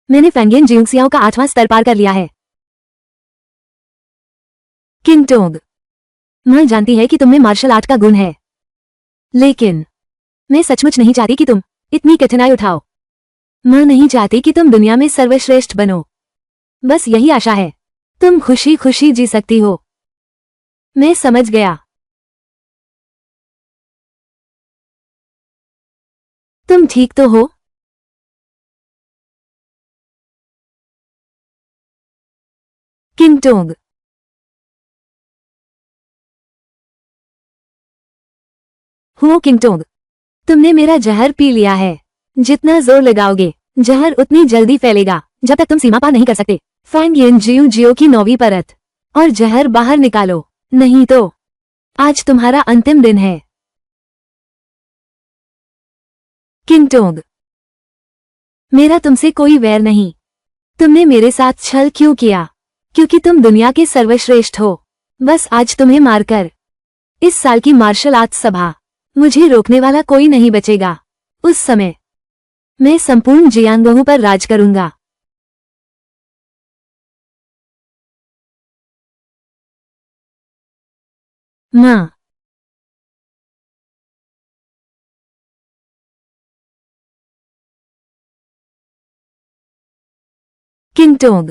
मैंने फेंगियन जिंगसियाओ का 8वां स्तर पार कर लिया है। किंग टोंग, माँ जानती है कि तुममें मार्शल आर्ट का गुण है, लेकिन मैं सचमुच नहीं चाहती कि तुम इतनी कठिनाई उठाओ। माँ नहीं चाहती कि तुम दुनिया में सर्वश्रेष्ठ बनो। बस यही आशा है। तुम खुशी खुशी जी सकती हो। मैं समझ गया। तुम ठीक तो हो? किंग टोंग, हो किंग टोंग, तुमने मेरा जहर पी लिया है। जितना जोर लगाओगे, जहर उतनी जल्दी फैलेगा जब तक तुम सीमा पार नहीं कर सकते। फेंगियन जियो जियो की 9वीं परत, और जहर बाहर निकालो, नहीं तो आज तुम्हारा अंतिम दिन है। किंग टोंग, मेरा तुमसे कोई वैर नहीं। तुमने मेरे साथ छल क्यों किया? क्योंकि तुम दुनिया के सर्वश्रेष्ठ हो। बस आज तुम्हें मारकर इस साल की मार्शल आर्ट्स सभा, मुझे रोकने वाला कोई नहीं बचेगा। उस समय मैं संपूर्ण जियांगहू पर राज करूंगा। माँ, किंग टोंग,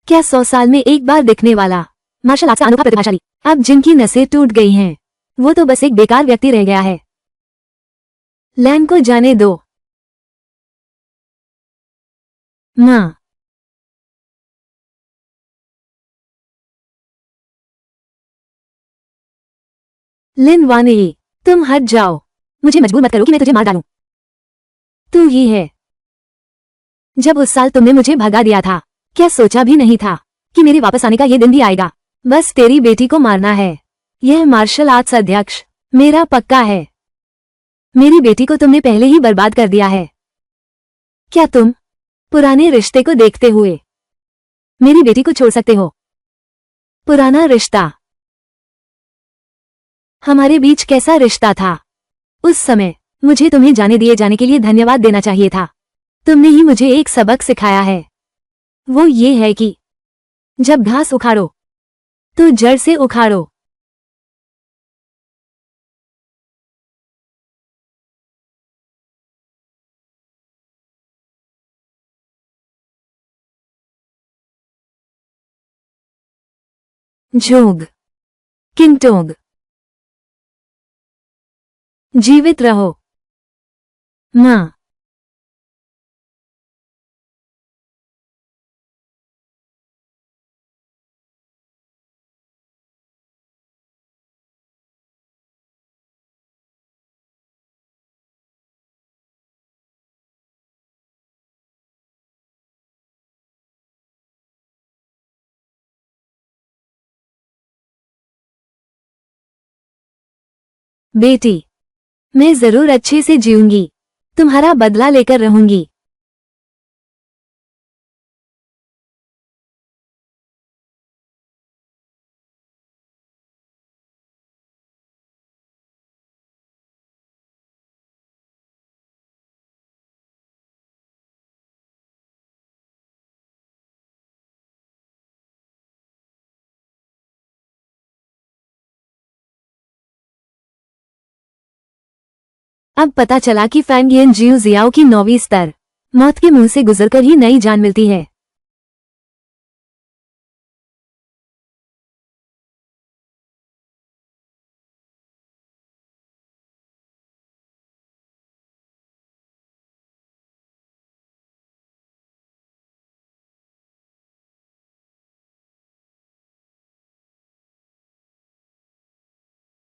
क्या 100 साल में एक बार दिखने वाला मार्शल आर्ट्स का अनोखा प्रतिभाशाली अब जिनकी नसें टूट गई हैं, वो तो बस एक बेकार व्यक्ति रह गया है। लैन को जाने दो। माँ, लिन वाने, तुम हट जाओ। मुझे मजबूर मत करो कि मैं तुझे मार डालूं। तू ही है। जब उस साल तुमने मुझे भगा दिया था, क्या सोचा भी नहीं था कि मेरे वापस आने का ये दिन भी आएगा। बस तेरी बेटी को मारना है। यह मार्शल आर्ट्स अध्यक्ष मेरा पक्का है। मेरी बेटी को तुमने पहले ही बर्बाद कर दिया है। क्या तुम पुराने रिश्ते को देखते हुए मेरी बेटी को छोड़ सकते हो? पुराना रिश्ता, हमारे बीच कैसा रिश्ता था? उस समय मुझे तुम्हें जाने दिए जाने के लिए धन्यवाद देना चाहिए था। तुमने ही मुझे एक सबक सिखाया है। वो ये है कि जब घास उखाड़ो तो जड़ से उखाड़ो। झोंग, किंग टोंग, जीवित रहो। माँ, बेटी, मैं जरूर अच्छे से जीऊंगी। तुम्हारा बदला लेकर रहूंगी। अब पता चला कि फैंगियन जियो जियाओ की 9वीं स्तर मौत के मुंह से गुजरकर ही नई जान मिलती है।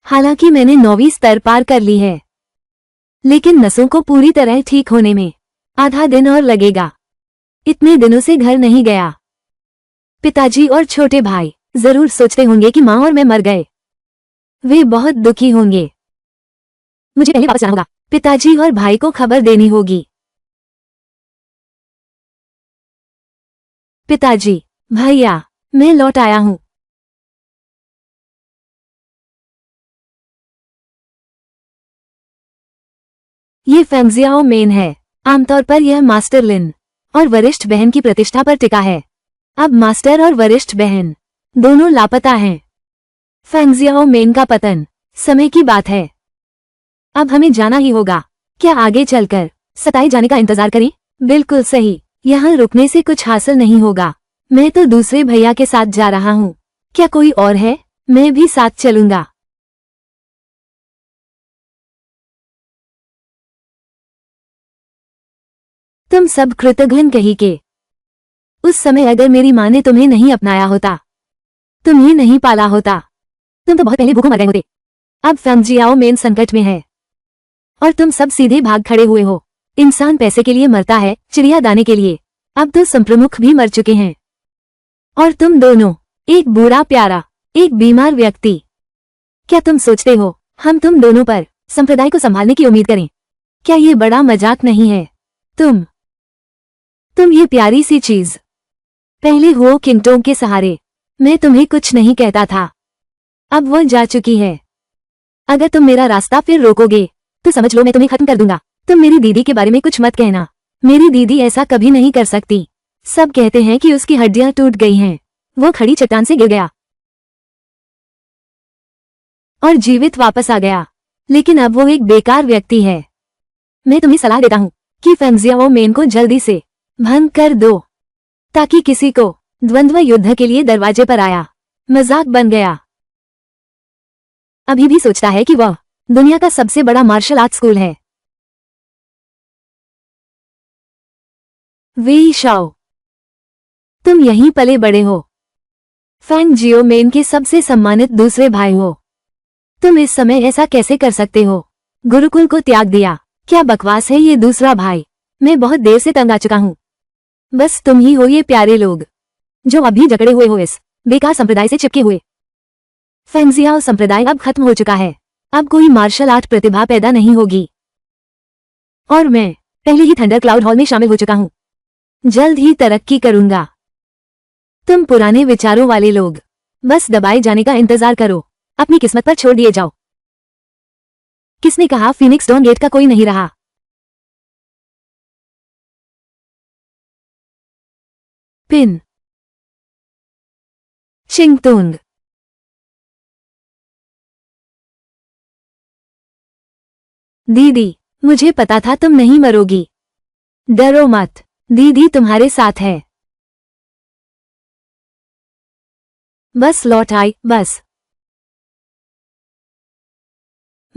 हालांकि मैंने 9वीं स्तर पार कर ली है, लेकिन नसों को पूरी तरह ठीक होने में आधा दिन और लगेगा। इतने दिनों से घर नहीं गया। पिताजी और छोटे भाई जरूर सोचते होंगे कि माँ और मैं मर गए। वे बहुत दुखी होंगे। मुझे पहले वापस जाना होगा। पिताजी और भाई को खबर देनी होगी। पिताजी, भैया, मैं लौट आया हूँ। ये फेंगजियाओ मेन है। आमतौर पर यह मास्टर लिन और वरिष्ठ बहन की प्रतिष्ठा पर टिका है। अब मास्टर और वरिष्ठ बहन दोनों लापता हैं। फेंग जियाओमेन का पतन समय की बात है। अब हमें जाना ही होगा। क्या आगे चलकर सताए जाने का इंतजार करें? बिल्कुल सही, यहाँ रुकने से कुछ हासिल नहीं होगा। मैं तो दूसरे भैया के साथ जा रहा हूँ। क्या कोई और है? मैं भी साथ चलूंगा। तुम सब कृतघ्न कही के। उस समय अगर मेरी माँ ने तुम्हें नहीं अपनाया होता, तुम्हें नहीं पाला होता, तुम तो बहुत पहले भूखों मर गए होते। अब फेंग जियाओमेन संकट में है और तुम सब सीधे भाग खड़े हुए हो। इंसान पैसे के लिए मरता है, चिड़िया दाने के लिए। अब तो संप्रमुख भी मर चुके हैं और तुम दोनों, एक बूढ़ा प्यारा, एक बीमार व्यक्ति। क्या तुम सोचते हो हम तुम दोनों पर संप्रदाय को संभालने की उम्मीद करें? क्या ये बड़ा मजाक नहीं है? तुम ये प्यारी सी चीज पहले हो किंगटोंग के सहारे। मैं तुम्हें कुछ नहीं कहता था, अब वो जा चुकी है। अगर तुम मेरा रास्ता फिर रोकोगे तो समझ लो मैं तुम्हें खत्म कर दूंगा। तुम मेरी दीदी के बारे में कुछ मत कहना। मेरी दीदी ऐसा कभी नहीं कर सकती। सब कहते हैं कि उसकी हड्डियां टूट गई हैं। वो खड़ी चट्टान से गिर गया और जीवित वापस आ गया, लेकिन अब वो एक बेकार व्यक्ति है। मैं तुम्हें सलाह देता हूँ कि फेंग जियाओमेन को जल्दी से भंग कर दो, ताकि किसी को द्वंद्व युद्ध के लिए दरवाजे पर आया मजाक बन गया। अभी भी सोचता है कि वह दुनिया का सबसे बड़ा मार्शल आर्ट स्कूल है। वेई शाओ, तुम यहीं पले बड़े हो। फेंग जियाओमेन के सबसे सम्मानित दूसरे भाई हो। तुम इस समय ऐसा कैसे कर सकते हो? गुरुकुल को त्याग दिया? क्या बकवास है ये दूसरा भाई। मैं बहुत देर से तंग आ चुका हूँ। बस तुम ही हो ये प्यारे लोग जो अभी जकड़े हुए हो इस बेकार संप्रदाय से चिपके हुए। फेंग जियाओ संप्रदाय अब खत्म हो चुका है। अब कोई मार्शल आर्ट प्रतिभा पैदा नहीं होगी और मैं पहले ही थंडर क्लाउड हॉल में शामिल हो चुका हूँ। जल्द ही तरक्की करूंगा। तुम पुराने विचारों वाले लोग बस दबाए जाने का इंतजार करो, अपनी किस्मत पर छोड़ दिए जाओ। किसने कहा फीनिक्स डॉन गेट का कोई नहीं रहा? पिन चिंगतुंग। दीदी, मुझे पता था तुम नहीं मरोगी। डरो मत, दीदी तुम्हारे साथ है। बस लौट आई, बस।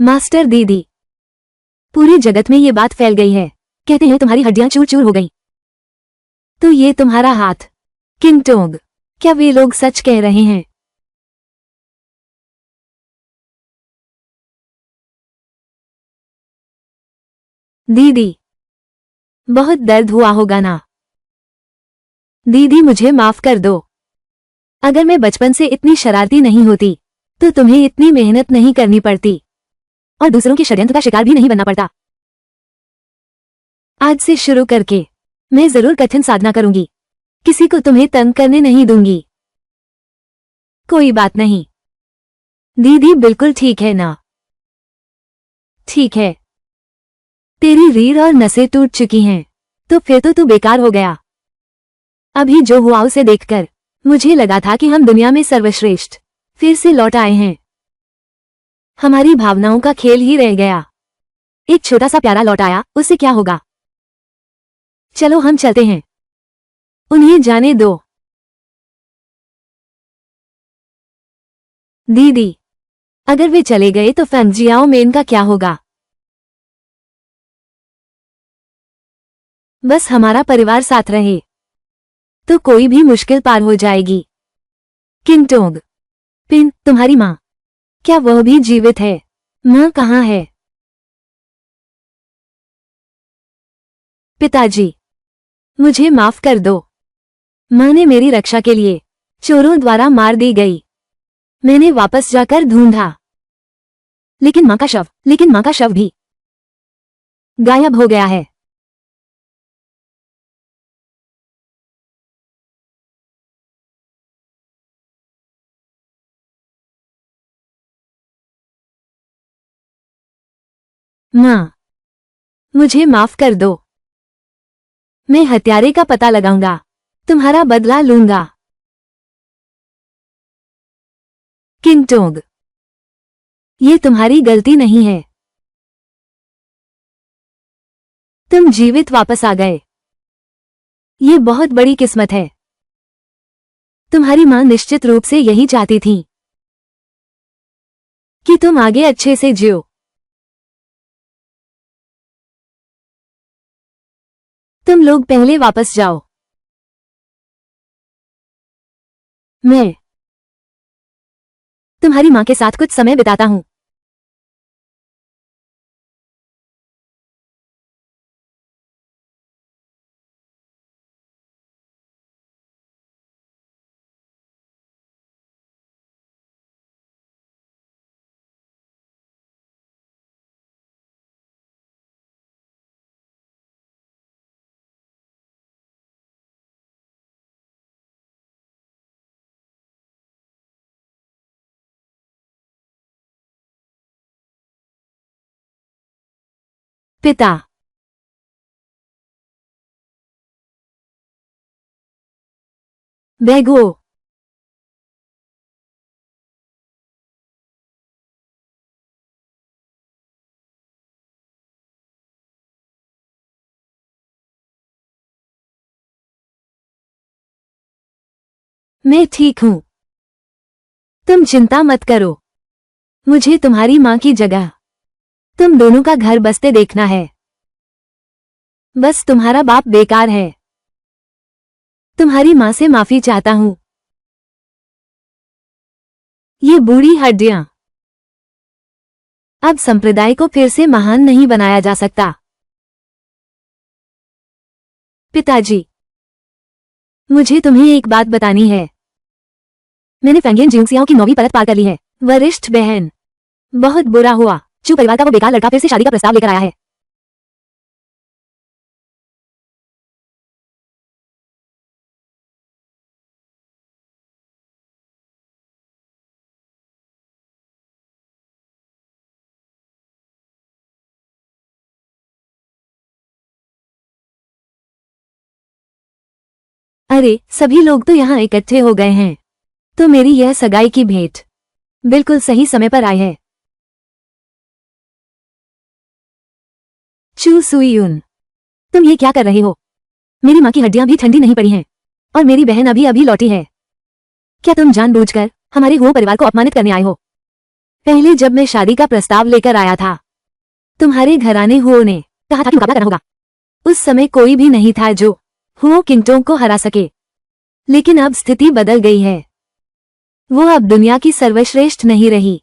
मास्टर दीदी, पूरे जगत में ये बात फैल गई है। कहते हैं तुम्हारी हड्डियां चूर चूर हो गई। तो ये तुम्हारा हाथ। किंगटोंग, क्या वे लोग सच कह रहे हैं? दीदी, बहुत दर्द हुआ होगा ना? दीदी मुझे माफ कर दो। अगर मैं बचपन से इतनी शरारती नहीं होती तो तुम्हें इतनी मेहनत नहीं करनी पड़ती और दूसरों के षड्यंत्र का शिकार भी नहीं बनना पड़ता। आज से शुरू करके मैं जरूर कठिन साधना करूंगी। किसी को तुम्हें तंग करने नहीं दूंगी। कोई बात नहीं। दीदी बिल्कुल ठीक है ना? ठीक है। तेरी रीढ़ और नसें टूट चुकी हैं तो फिर तो तू बेकार हो गया। अभी जो हुआ उसे देखकर मुझे लगा था कि हम दुनिया में सर्वश्रेष्ठ फिर से लौट आए हैं। हमारी भावनाओं का खेल ही रह गया। एक छोटा सा प्यारा लौट आया, उससे क्या होगा? चलो हम चलते हैं। उन्हें जाने दो। दीदी, अगर वे चले गए तो फेंग जियाओमेन का क्या होगा? बस हमारा परिवार साथ रहे तो कोई भी मुश्किल पार हो जाएगी। किंगटोंग, पिन, तुम्हारी माँ, क्या वह भी जीवित है? माँ कहाँ है? पिताजी, मुझे माफ कर दो। माँ ने मेरी रक्षा के लिए चोरों द्वारा मार दी गई। मैंने वापस जाकर ढूंढा, लेकिन माँ का शव भी गायब हो गया है। माँ, मुझे माफ कर दो। मैं हत्यारे का पता लगाऊंगा, तुम्हारा बदला लूंगा। किंगटोंग, ये तुम्हारी गलती नहीं है। तुम जीवित वापस आ गए, ये बहुत बड़ी किस्मत है। तुम्हारी मां निश्चित रूप से यही चाहती थी कि तुम आगे अच्छे से जियो। तुम लोग पहले वापस जाओ, मैं तुम्हारी मां के साथ कुछ समय बिताता हूं। पिता, बैगो, मैं ठीक हूं, तुम चिंता मत करो। मुझे तुम्हारी मां की जगह तुम दोनों का घर बसते देखना है। बस तुम्हारा बाप बेकार है। तुम्हारी मां से माफी चाहता हूं। ये बूढ़ी हड्डियां अब संप्रदाय को फिर से महान नहीं बनाया जा सकता। पिताजी, मुझे तुम्हें एक बात बतानी है। मैंने फेंगियन जिंगसियाओं की 9वीं परत पार कर ली है। वरिष्ठ बहन, बहुत बुरा हुआ। चू परिवार का वो बेकार लड़का फिर से शादी का प्रस्ताव लेकर आया है। अरे, सभी लोग तो यहाँ इकट्ठे हो गए हैं, तो मेरी यह सगाई की भेंट बिल्कुल सही समय पर आई है। चू सुईयुन, तुम ये क्या कर रहे हो? मेरी माँ की हड्डियां भी ठंडी नहीं पड़ी हैं, और मेरी बहन अभी अभी लौटी है। क्या तुम जानबूझकर हमारे हुओ परिवार को अपमानित करने आए हो? पहले जब मैं शादी का प्रस्ताव लेकर आया था, तुम्हारे घराने हुओ ने कहा था कि मुकाबला करना होगा। उस समय कोई भी नहीं था जो हुओ किंगटोंग को हरा सके। लेकिन अब स्थिति बदल गई है। वो अब दुनिया की सर्वश्रेष्ठ नहीं रही,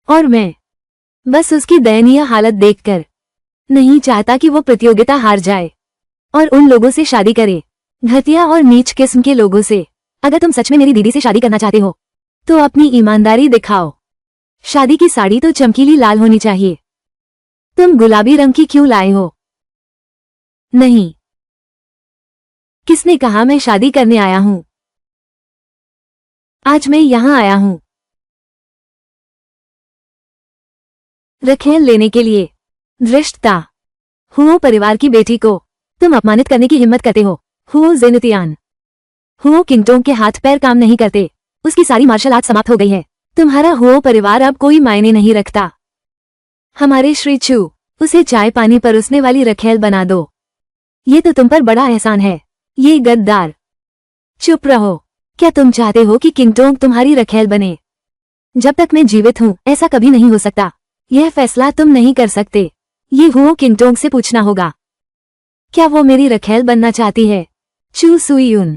और मैं बस उसकी दयनीय हालत देखकर नहीं चाहता कि वो प्रतियोगिता हार जाए और उन लोगों से शादी करे, घटिया और नीच किस्म के लोगों से। अगर तुम सच में मेरी दीदी से शादी करना चाहते हो, तो अपनी ईमानदारी दिखाओ। शादी की साड़ी तो चमकीली लाल होनी चाहिए। तुम गुलाबी रंग की क्यों लाए हो? नहीं, किसने कहा मैं शादी करने आया हूं? आज मैं यहां आया हूं रखेल लेने के लिए। धृष्टता, हुओ परिवार की बेटी को तुम अपमानित करने की हिम्मत करते हो। हुओ जेनुतियान, हुओ किंगटोंग के हाथ पैर काम नहीं करते। उसकी सारी मार्शल आर्ट समाप्त हो गई है। तुम्हारा हुओ परिवार अब कोई मायने नहीं रखता। हमारे श्री चू, उसे चाय पानी परोसने वाली रखेल बना दो। ये तो तुम पर बड़ा एहसान है। ये गद्दार, चुप रहो। क्या तुम चाहते हो कि किंगटोंग तुम्हारी रखेल बने? जब तक मैं जीवित हूं ऐसा कभी नहीं हो सकता। यह फैसला तुम नहीं कर सकते। ये हुओ किंगटोंग से पूछना होगा। क्या वो मेरी रखेल बनना चाहती है? चू सुईयुन,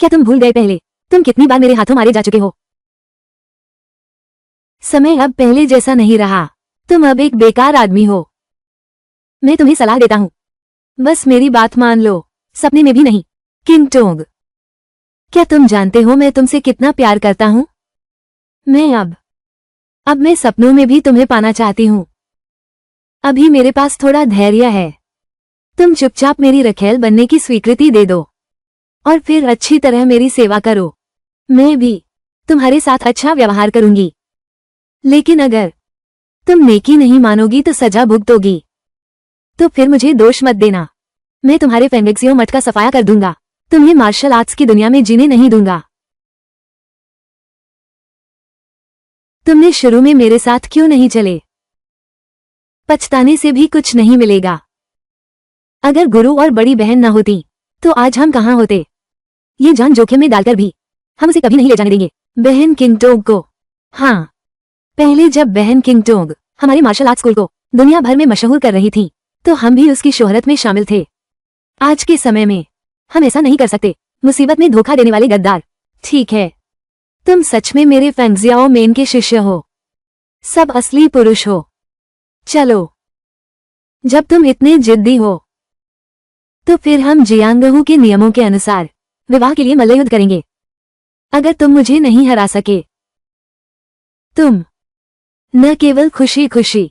क्या तुम भूल गए पहले तुम कितनी बार मेरे हाथों मारे जा चुके हो? समय अब पहले जैसा नहीं रहा। तुम अब एक बेकार आदमी हो। मैं तुम्हें सलाह देता हूं, बस मेरी बात मान लो। सपने में भी नहीं। किंगटोंग, क्या तुम जानते हो मैं तुमसे कितना प्यार करता हूं? मैं अब मैं सपनों में भी तुम्हें पाना चाहती हूं। अभी मेरे पास थोड़ा धैर्य है। तुम चुपचाप मेरी रखेल बनने की स्वीकृति दे दो और फिर अच्छी तरह मेरी सेवा करो। मैं भी तुम्हारे साथ अच्छा व्यवहार करूंगी। लेकिन अगर तुम नेकी नहीं मानोगी तो सजा भुगतोगी। तो फिर मुझे दोष मत देना। मैं तुम्हारे फेंगेक्सियो मठ का सफाया कर दूंगा। तुम्हें मार्शल आर्ट्स की दुनिया में जीने नहीं दूंगा। तुमने शुरू में मेरे साथ क्यों नहीं चले? पछताने से भी कुछ नहीं मिलेगा। अगर गुरु और बड़ी बहन न होती तो आज हम कहाँ होते? ये जान जोखिम में डालकर भी हम उसे कभी नहीं ले जाने देंगे। बहन किंगटोंग को? हाँ, पहले जब बहन किंगटोंग हमारे मार्शल आर्ट स्कूल को दुनिया भर में मशहूर कर रही थी तो हम भी उसकी शोहरत में शामिल थे। आज के समय में हम ऐसा नहीं कर सकते। मुसीबत में धोखा देने वाले गद्दार। ठीक है, तुम सच में मेरे फेंगजियाओ मेन के शिष्य हो, सब असली पुरुष हो। चलो, जब तुम इतने जिद्दी हो तो फिर हम जियांगहू के नियमों के अनुसार विवाह के लिए मल्लयुद्ध करेंगे। अगर तुम मुझे नहीं हरा सके, तुम न केवल खुशी खुशी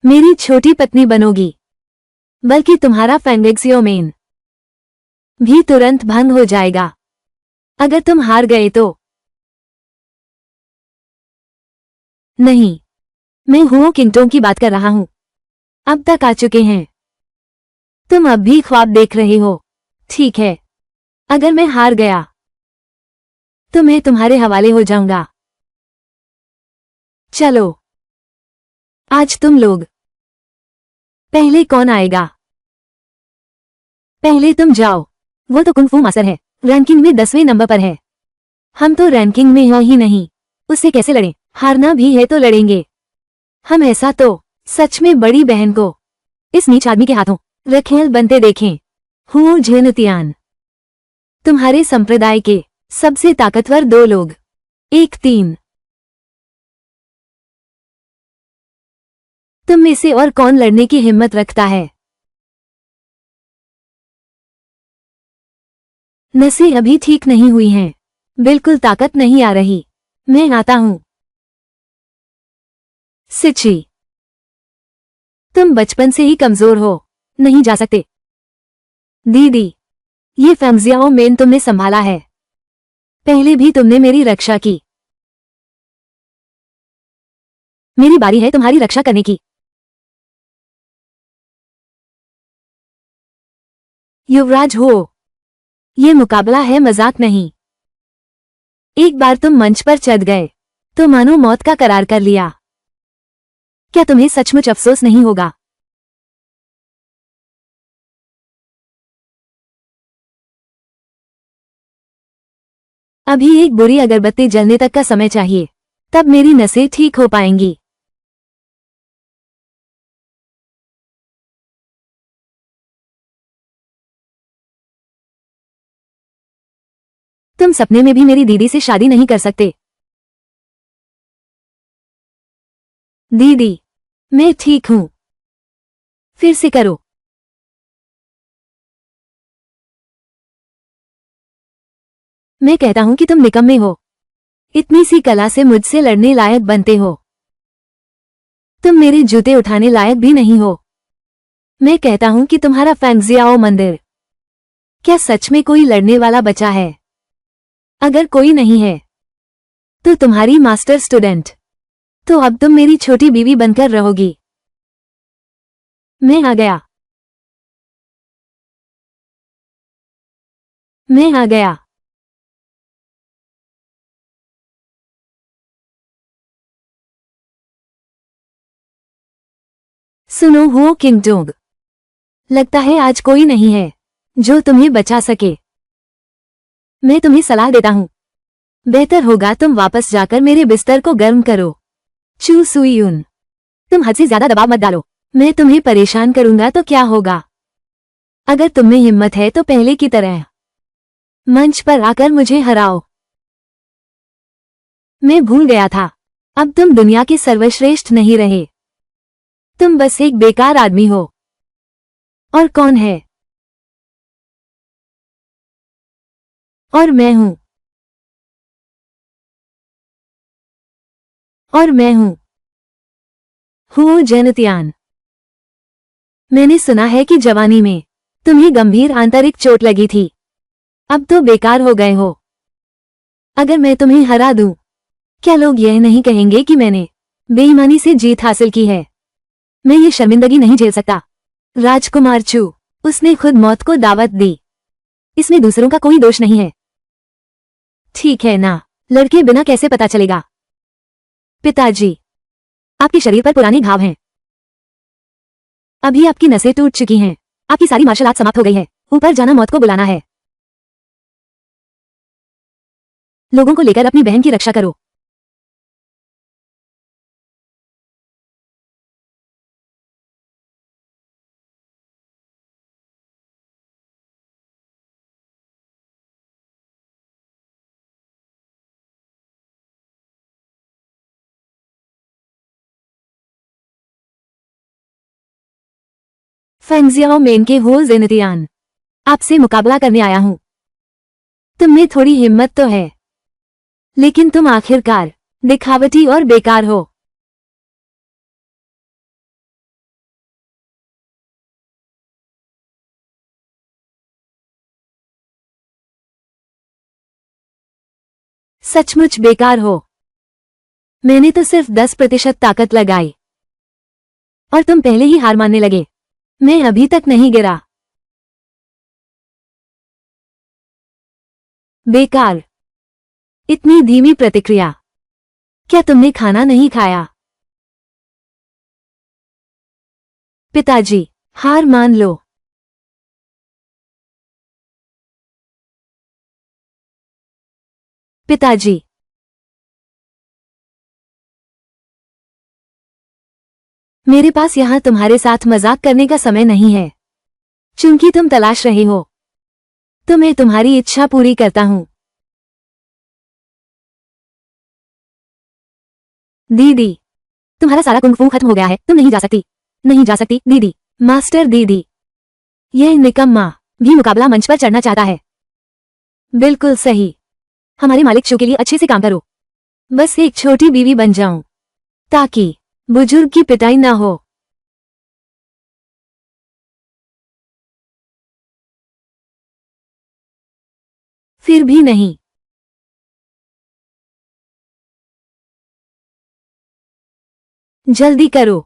मेरी छोटी पत्नी बनोगी, बल्कि तुम्हारा फेंगजियाओ मेन भी तुरंत भंग हो जाएगा। अगर तुम हार गए तो? नहीं, मैं हुओ किंगटोंग की बात कर रहा हूं। अब तक आ चुके हैं। तुम अब भी ख्वाब देख रहे हो। ठीक है, अगर मैं हार गया तो मैं तुम्हारे हवाले हो जाऊंगा। चलो, आज तुम लोग। पहले कौन आएगा? पहले तुम जाओ। वो तो कुंग फू मास्टर है, रैंकिंग में 10वें नंबर पर है। हम तो रैंकिंग में हो ही नहीं, उससे कैसे लड़ें? हारना भी है तो लड़ेंगे हम। ऐसा तो सच में बड़ी बहन को इस नीच आदमी के हाथों रखेल बनते देखें। हुओ झेनतियान, तुम्हारे संप्रदाय के सबसे ताकतवर 2 लोग। 1-3। तुम में से और कौन लड़ने की हिम्मत रखता है? नसें अभी ठीक नहीं हुई हैं, बिल्कुल ताकत नहीं आ रही। मैं आता हूं। सिची, तुम बचपन से ही कमजोर हो, नहीं जा सकते। दीदी, ये फेंगजियाओ मेन तुमने संभाला है। पहले भी तुमने मेरी रक्षा की। मेरी बारी है तुम्हारी रक्षा करने की। युवराज हो, ये मुकाबला है, मजाक नहीं। एक बार तुम मंच पर चढ़ गए तो मानो मौत का करार कर लिया। क्या तुम्हें सचमुच अफसोस नहीं होगा? अभी एक बुरी अगरबत्ती जलने तक का समय चाहिए, तब मेरी नसें ठीक हो पाएंगी। तुम सपने में भी मेरी दीदी से शादी नहीं कर सकते। दीदी, मैं ठीक हूं। फिर से करो। मैं कहता हूं कि तुम निकम्मे हो। इतनी सी कला से मुझसे लड़ने लायक बनते हो। तुम मेरे जूते उठाने लायक भी नहीं हो। मैं कहता हूं कि तुम्हारा फेंगजियाओ मंदिर। क्या सच में कोई लड़ने वाला बचा है? अगर कोई नहीं है तो तुम्हारी मास्टर स्टूडेंट। तो अब तुम मेरी छोटी बीवी बनकर रहोगी। मैं आ गया। मैं आ गया। सुनो हुओ किंगटोंग, लगता है आज कोई नहीं है जो तुम्हें बचा सके। मैं तुम्हें सलाह देता हूं, बेहतर होगा तुम वापस जाकर मेरे बिस्तर को गर्म करो। चू सुईयुन, तुम हद से ज्यादा दबाव मत डालो। मैं तुम्हें परेशान करूंगा तो क्या होगा? अगर तुम्हें हिम्मत है तो पहले की तरह मंच पर आकर मुझे हराओ। मैं भूल गया था, अब तुम दुनिया के सर्वश्रेष्ठ नहीं रहे। तुम बस एक बेकार आदमी हो। और कौन है? और मैं हूं। और मैं हूं हुओ जेनतियान। मैंने सुना है कि जवानी में तुम्हें गंभीर आंतरिक चोट लगी थी। अब तो बेकार हो गए हो। अगर मैं तुम्हें हरा दूं, क्या लोग यह नहीं कहेंगे कि मैंने बेईमानी से जीत हासिल की है? मैं ये शर्मिंदगी नहीं झेल सकता। राजकुमार चू, उसने खुद मौत को दावत दी। इसमें दूसरों का कोई दोष नहीं है। ठीक है ना, लड़के बिना कैसे पता चलेगा? पिताजी, आपके शरीर पर पुराने घाव हैं। अभी आपकी नसें टूट चुकी हैं। आपकी सारी मार्शल आर्ट समाप्त हो गई है। ऊपर जाना मौत को बुलाना है। लोगों को लेकर अपनी बहन की रक्षा करो। फेंगजियाओ मेन के हो जिनतियान, आपसे मुकाबला करने आया हूं। तुम में थोड़ी हिम्मत तो है, लेकिन तुम आखिरकार दिखावटी और बेकार हो। सचमुच बेकार हो। मैंने तो सिर्फ 10% ताकत लगाई और तुम पहले ही हार मानने लगे। मैं अभी तक नहीं गिरा। बेकार। इतनी धीमी प्रतिक्रिया। क्या तुमने खाना नहीं खाया? पिताजी, हार मान लो। पिताजी, मेरे पास यहां तुम्हारे साथ मजाक करने का समय नहीं है। चूंकि तुम तलाश रहे हो, तो मैं तुम्हारी इच्छा पूरी करता हूं। दीदी, तुम्हारा सारा कुंग-फू खत्म हो गया है। तुम नहीं जा सकती। नहीं जा सकती दीदी। मास्टर दीदी, यह निकम्मा भी मुकाबला मंच पर चढ़ना चाहता है। बिल्कुल सही। हमारे मालिक शो के लिए अच्छे से काम करो। बस एक छोटी बीवी बन जाऊं, ताकि बुजुर्ग की पिटाई ना हो। फिर भी नहीं। जल्दी करो।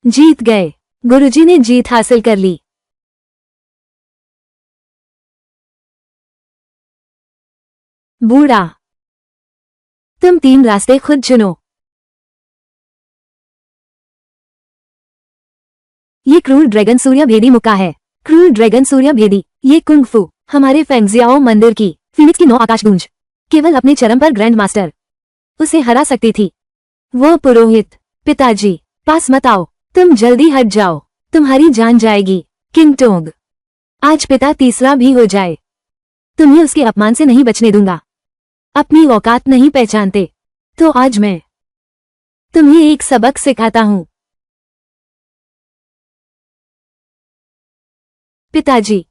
जीत गए। गुरुजी ने जीत हासिल कर ली। बूढ़ा, तुम 3 रास्ते खुद चुनो। ये क्रूर ड्रैगन सूर्य भेदी मुक्का है। क्रूर ड्रैगन सूर्य भेदी। ये कुंग फू हमारे फेंगजियाओ मंदिर की फीनिक्स की 9 आकाश गूंज। केवल अपने चरम पर ग्रैंड मास्टर उसे हरा सकती थी। वो पुरोहित। पिताजी, पास मत आओ। तुम जल्दी हट जाओ। तुम्हारी जान जाएगी। किंग टोंग, आज पिता तीसरा भी हो जाए, तुम्हें उसके अपमान से नहीं बचने दूंगा। अपनी औकात नहीं पहचानते, तो आज मैं तुम्हें एक सबक सिखाता हूं। पिताजी,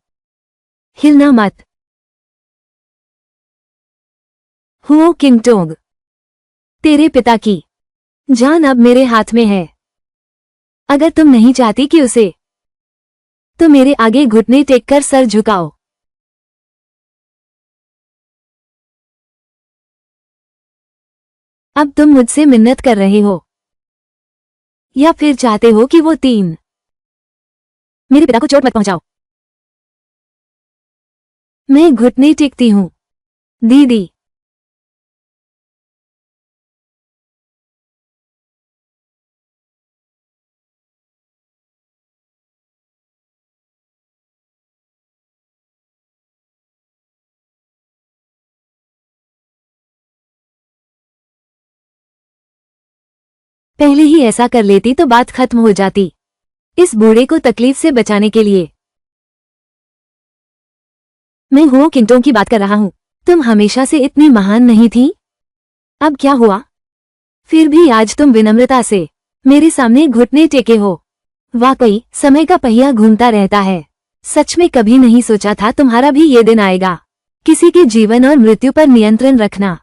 हिलना मत। हुओ किंग टोंग, तेरे पिता की जान अब मेरे हाथ में है। अगर तुम नहीं चाहती कि उसे, तो मेरे आगे घुटने टेक कर सर झुकाओ। अब तुम मुझसे मिन्नत कर रहे हो, या फिर चाहते हो कि वो 3 मेरे पिता को चोट मत पहुंचाओ। मैं घुटने टेकती हूं। दीदी, पहले ही ऐसा कर लेती तो बात खत्म हो जाती। इस बूढ़े को तकलीफ से बचाने के लिए। मैं हुओ किंगटोंग की बात कर रहा हूं। तुम हमेशा से इतनी महान नहीं थी। अब क्या हुआ? फिर भी आज तुम विनम्रता से मेरे सामने घुटने टेके हो। वाकई समय का पहिया घूमता रहता है। सच में कभी नहीं सोचा था तुम्हारा भी ये दिन आएगा। किसी के जीवन और मृत्यु पर नियंत्रण रखना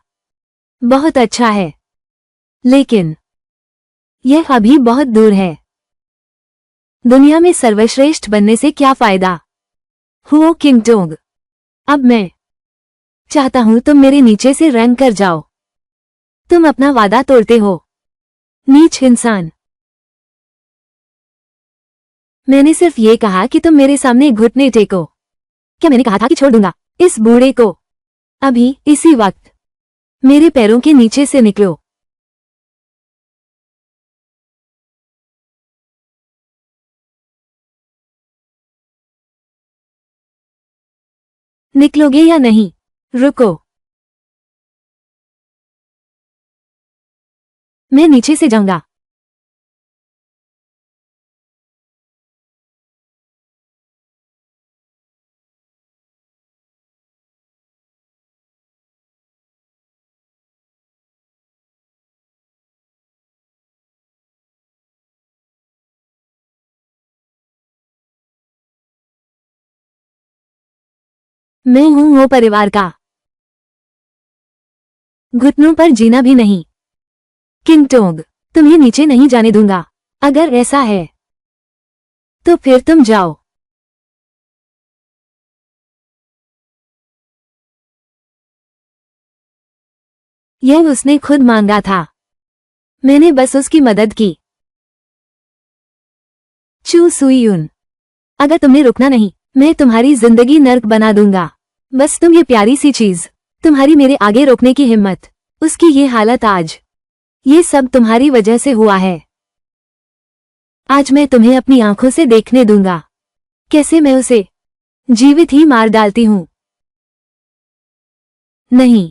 बहुत अच्छा है, लेकिन यह अभी बहुत दूर है। दुनिया में सर्वश्रेष्ठ बनने से क्या फायदा? हुओ किंगटोंग, अब मैं चाहता हूं तुम मेरे नीचे से रैंक कर जाओ, तुम अपना वादा तोड़ते हो, नीच इंसान। मैंने सिर्फ ये कहा कि तुम मेरे सामने घुटने टेको। क्या मैंने कहा था कि छोड़ दूंगा इस बूढ़े को? अभी इसी वक्त मेरे पैरों के नीचे से निकलो। निकलोगे या नहीं? रुको, मैं नीचे से जाऊंगा। मैं हूं वो परिवार का, घुटनों पर जीना भी नहीं। किंगटोंग, तुम्हें नीचे नहीं जाने दूंगा। अगर ऐसा है तो फिर तुम जाओ। यह उसने खुद मांगा था, मैंने बस उसकी मदद की। चू सुईयुन, अगर तुमने रुकना नहीं, मैं तुम्हारी जिंदगी नर्क बना दूंगा। बस तुम ये प्यारी सी चीज, तुम्हारी मेरे आगे रोकने की हिम्मत, उसकी ये हालत आज, ये सब तुम्हारी वजह से हुआ है। आज मैं तुम्हें अपनी आंखों से देखने दूंगा कैसे मैं उसे जीवित ही मार डालती हूं। नहीं,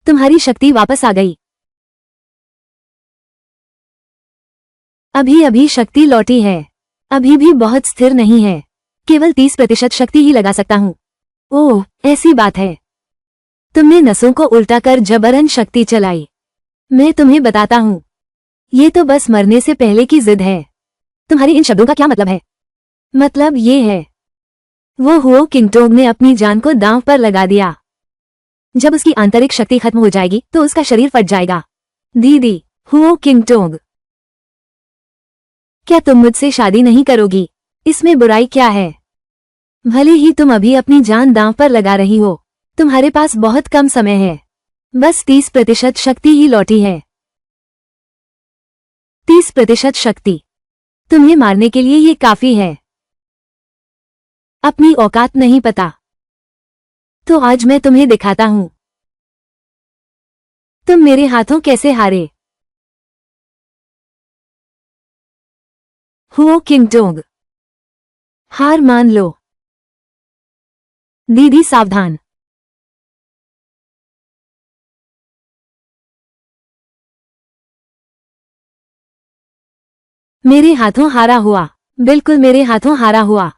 तुम्हारी शक्ति वापस आ गई। अभी अभी शक्ति लौटी है, अभी भी बहुत स्थिर नहीं है। केवल 30% शक्ति ही लगा सकता हूं। ओह, ऐसी बात है। तुमने नसों को उल्टा कर जबरन शक्ति चलाई। मैं तुम्हें बताता हूं, ये तो बस मरने से पहले की जिद है। तुम्हारे इन शब्दों का क्या मतलब है? मतलब ये है, वो हुओ किंगटोंग ने अपनी जान को दांव पर लगा दिया। जब उसकी आंतरिक शक्ति खत्म हो जाएगी तो उसका शरीर फट जाएगा। दीदी, हुओ किंगटोंग, क्या तुम मुझसे शादी नहीं करोगी? इसमें बुराई क्या है? भले ही तुम अभी अपनी जान दांव पर लगा रही हो, तुम्हारे पास बहुत कम समय है। बस 30% शक्ति ही लौटी है। 30% शक्ति तुम्हें मारने के लिए ये काफी है। अपनी औकात नहीं पता? तो आज मैं तुम्हें दिखाता हूं, तुम मेरे हाथों कैसे हारे। हुओ किंगटोंग, हार मान लो। दीदी सावधान। मेरे हाथों हारा हुआ, बिल्कुल मेरे हाथों हारा हुआ।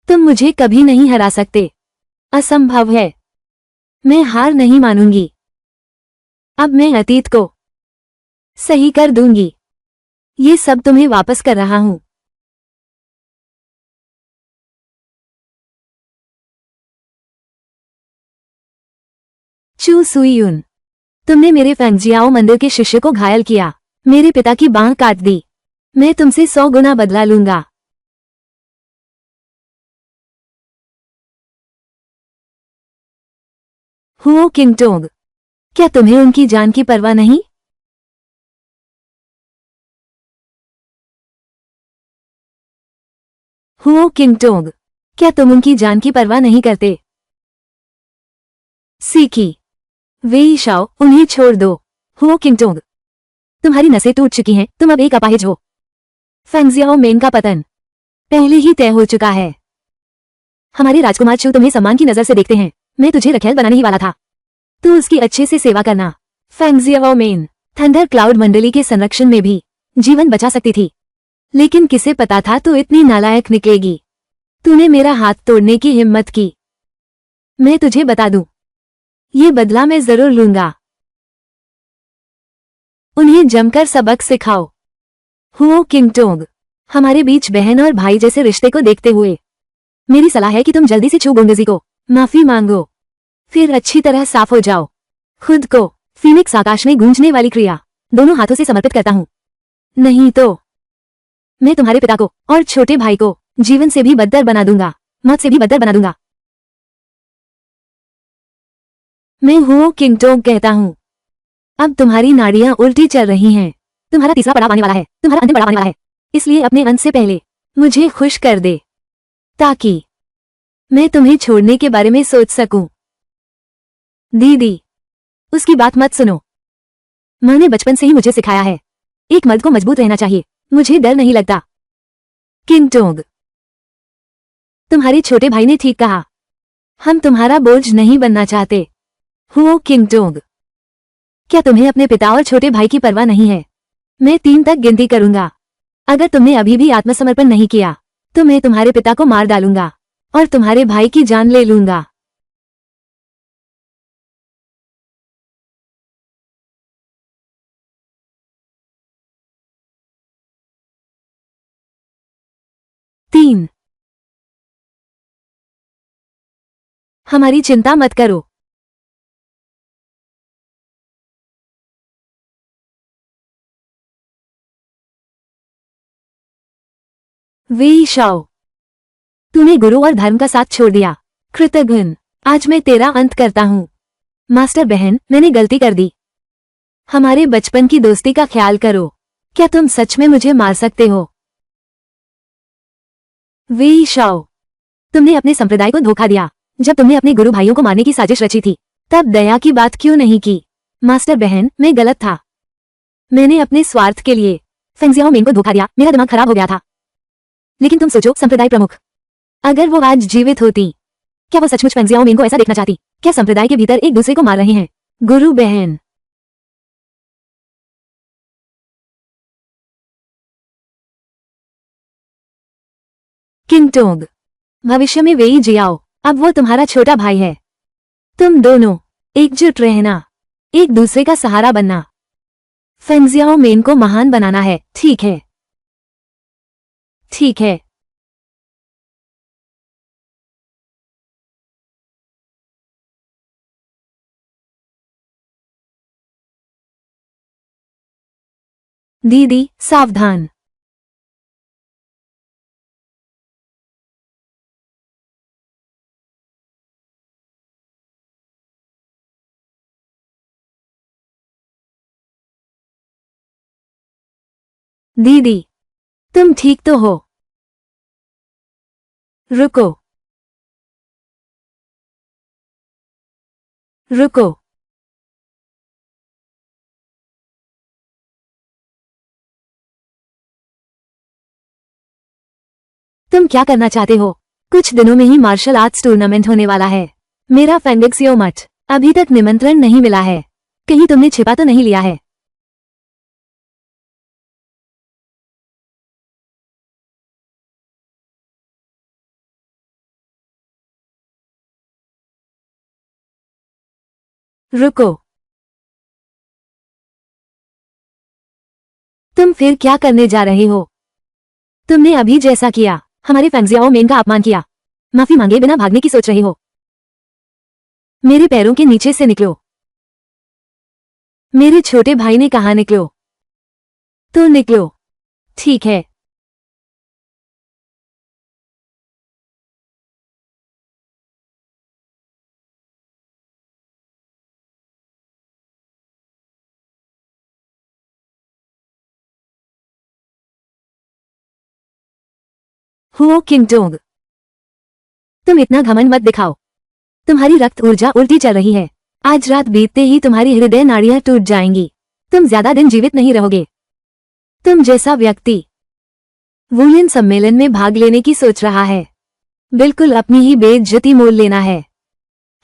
तुम मुझे कभी नहीं हरा सकते, असंभव है। मैं हार नहीं मानूंगी। अब मैं अतीत को सही कर दूंगी। ये सब तुम्हें वापस कर रहा हूं। चू सुईयुन, तुमने मेरे फेंगजियाओ मंदिर के शिष्य को घायल किया, मेरे पिता की बांह काट दी। मैं तुमसे 100 गुना बदला लूंगा। हुओ किंगटोंग, क्या तुम्हें उनकी जान की परवाह नहीं? हुओ किंगटोंग, क्या तुम उनकी जान की परवाह नहीं करते? सीखी, वेई शाओ, उन्हें छोड़ दो। हुओ किंगटोंग, तुम्हारी नसें टूट चुकी हैं, तुम अब एक अपाहिज हो। फेंगजियाओ मेन का पतन पहले ही तय हो चुका है। हमारे राजकुमार चू तुम्हें सम्मान की नजर से देखते हैं। मैं तुझे रखेल बनाने ही वाला था। तू उसकी अच्छे से सेवा करना। फेंगजियाओ मेन थंडर क्लाउड मंडली के संरक्षण में भी जीवन बचा सकती थी, लेकिन किसे पता था तू इतनी नालायक निकलेगी। तूने मेरा हाथ तोड़ने की हिम्मत की। मैं तुझे बता दूं, ये बदला मैं जरूर लूंगा। उन्हें जमकर सबक सिखाओ। हुओ किंगटोंग, हमारे बीच बहन और भाई जैसे रिश्ते को देखते हुए मेरी सलाह है कि तुम जल्दी से चू गोंगजी को माफी मांगो, फिर अच्छी तरह साफ हो जाओ। खुद को फीनिक्स आकाश में गूंजने वाली क्रिया दोनों हाथों से समर्पित करता हूँ, नहीं तो मैं तुम्हारे पिता को और छोटे भाई को जीवन से भी बदतर बना दूंगा, मौत से भी बदतर बना दूंगा। मैं हुओ किंगटोंग कहता हूँ, अब तुम्हारी नाड़ियां उल्टी चल रही हैं। तुम्हारा तीसरा पड़ाव आने वाला है, तुम्हारा अंतिम पड़ाव आने वाला है। इसलिए अपने अंत से पहले मुझे खुश कर दे, ताकि मैं तुम्हें छोड़ने के बारे में सोच सकूं। दीदी, उसकी बात मत सुनो। माँ ने बचपन से ही मुझे सिखाया है, एक मर्द को मजबूत रहना चाहिए। मुझे डर नहीं लगता। किंगटोंग, तुम्हारे छोटे भाई ने ठीक कहा, हम तुम्हारा बोझ नहीं बनना चाहते। हुओ किंगटोंग, क्या तुम्हें अपने पिता और छोटे भाई की परवाह नहीं है? मैं 3 तक गिनती करूंगा। अगर तुमने अभी भी आत्मसमर्पण नहीं किया तो मैं तुम्हारे पिता को मार डालूंगा और तुम्हारे भाई की जान ले लूंगा। 3, हमारी चिंता मत करो। वेई शाओ, तूने गुरु और धर्म का साथ छोड़ दिया। कृतघ्न, आज मैं तेरा अंत करता हूँ। मास्टर बहन, मैंने गलती कर दी। हमारे बचपन की दोस्ती का ख्याल करो। क्या तुम सच में मुझे मार सकते हो? वेई शाओ, तुमने अपने संप्रदाय को धोखा दिया। जब तुमने अपने गुरु भाइयों को मारने की साजिश रची थी, तब दया की बात क्यों नहीं की? मास्टर बहन, मैं गलत था। मैंने अपने स्वार्थ के लिए फेंग जियाओमिंग को धोखा दिया। मेरा दिमाग खराब हो गया था। लेकिन तुम सोचो, संप्रदाय प्रमुख, अगर वो आज जीवित होती, क्या वो सचमुच फेंग जियाओमिंग को ऐसा देखना चाहती? क्या संप्रदाय के भीतर एक दूसरे को मार रहे हैं? गुरु बहन, किंगटोंग, भविष्य में वेई जियाओ, अब वो तुम्हारा छोटा भाई है। तुम दोनों एकजुट रहना, एक दूसरे का सहारा बनना। फेंग जियाओमिंग को महान बनाना है, ठीक है? ठीक है। दीदी, सावधान। दीदी, तुम ठीक तो हो? रुको, रुको। तुम क्या करना चाहते हो? कुछ दिनों में ही मार्शल आर्ट्स टूर्नामेंट होने वाला है। मेरा फेंगिक्सियो मठ अभी तक निमंत्रण नहीं मिला है। कहीं तुमने छिपा तो नहीं लिया है? रुको, तुम फिर क्या करने जा रहे हो? तुमने अभी जैसा किया, हमारे फेंगजियाओ मेन का अपमान किया। माफी मांगे बिना भागने की सोच रहे हो? मेरे पैरों के नीचे से निकलो। मेरे छोटे भाई ने कहा निकलो, तो निकलो। ठीक है। हुओ किंगटोंग, तुम इतना घमंड मत दिखाओ। तुम्हारी रक्त ऊर्जा उल्टी चल रही है। आज रात बीतते ही तुम्हारी हृदय नाड़ियां टूट जाएंगी। तुम ज्यादा दिन जीवित नहीं रहोगे। तुम जैसा व्यक्ति वुलिन सम्मेलन में भाग लेने की सोच रहा है, बिल्कुल अपनी ही बेइज्जती मोल लेना है।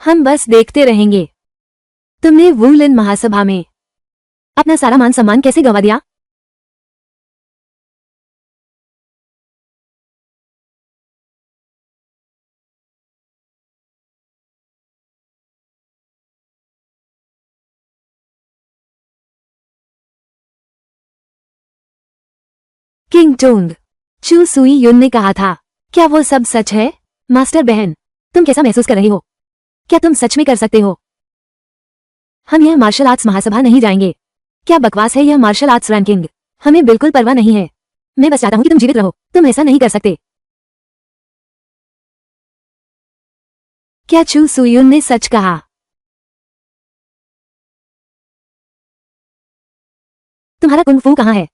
हम बस देखते रहेंगे। तुमने वुलिन महासभा में अपना सारा मान सम्मान कैसे गंवा दिया? किंग टोंग, चू सुई युन ने कहा था। क्या वो सब सच है? मास्टर बहन, तुम कैसा महसूस कर रही हो? क्या तुम सच में कर सकते हो? हम यह मार्शल आर्ट्स महासभा नहीं जाएंगे। क्या बकवास है यह मार्शल आर्ट्स रैंकिंग? हमें बिल्कुल परवाह नहीं है। मैं बस चाहता हूं कि तुम जीवित रहो। तुम ऐसा नहीं कर सकते। क्या चू सुयुन ने सच कहा? तुम्हारा कुंग फू कहाँ है?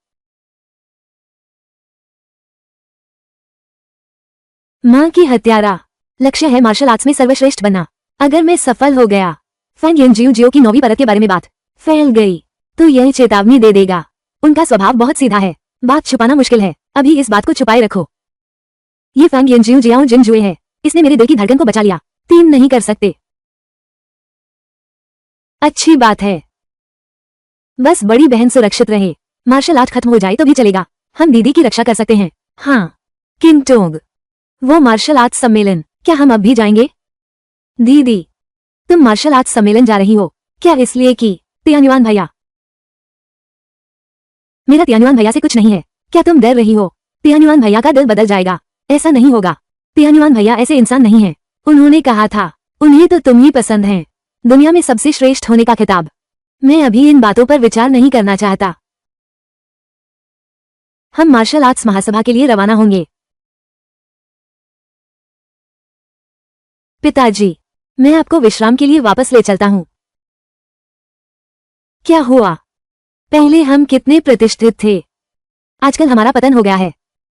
मां की हत्यारा। लक्ष्य है मार्शल आर्ट्स में सर्वश्रेष्ठ बनना। अगर मैं सफल हो गया, फैंग येनजियो जियो की 9वीं परत के बारे में बात फैल गई तो यह चेतावनी दे देगा। उनका स्वभाव बहुत सीधा है। बात छुपाना मुश्किल है। अभी इस बात को छुपाए रखो। ये फैंग येनजियो जियाओ जिन जुए है। इसने मेरे दिल की धड़कन को बचा लिया। 3 नहीं कर सकते। अच्छी बात है। बस बड़ी बहन सुरक्षित रहे। मार्शल आर्ट खत्म हो जाए तो भी चलेगा। हम दीदी की रक्षा कर सकते हैं। हाँ। किंग टोंग, वो मार्शल आर्ट्स सम्मेलन, क्या हम अब भी जाएंगे? दीदी, तुम मार्शल आर्ट्स सम्मेलन जा रही हो? क्या इसलिए कि तियानुआन भैया? मेरा तियानुआन भैया से कुछ नहीं है। क्या तुम डर रही हो? तियानुआन भैया का दिल बदल जाएगा। ऐसा नहीं होगा। तियानुआन भैया ऐसे इंसान नहीं है। उन्होंने कहा था, उन्हें तो तुम ही पसंद हैं। दुनिया में सबसे श्रेष्ठ होने का खिताब। मैं अभी इन बातों पर विचार नहीं करना चाहता। हम मार्शल आर्ट्स महासभा के लिए रवाना होंगे। पिताजी, मैं आपको विश्राम के लिए वापस ले चलता हूँ। क्या हुआ? पहले हम कितने प्रतिष्ठित थे। आजकल हमारा पतन हो गया है।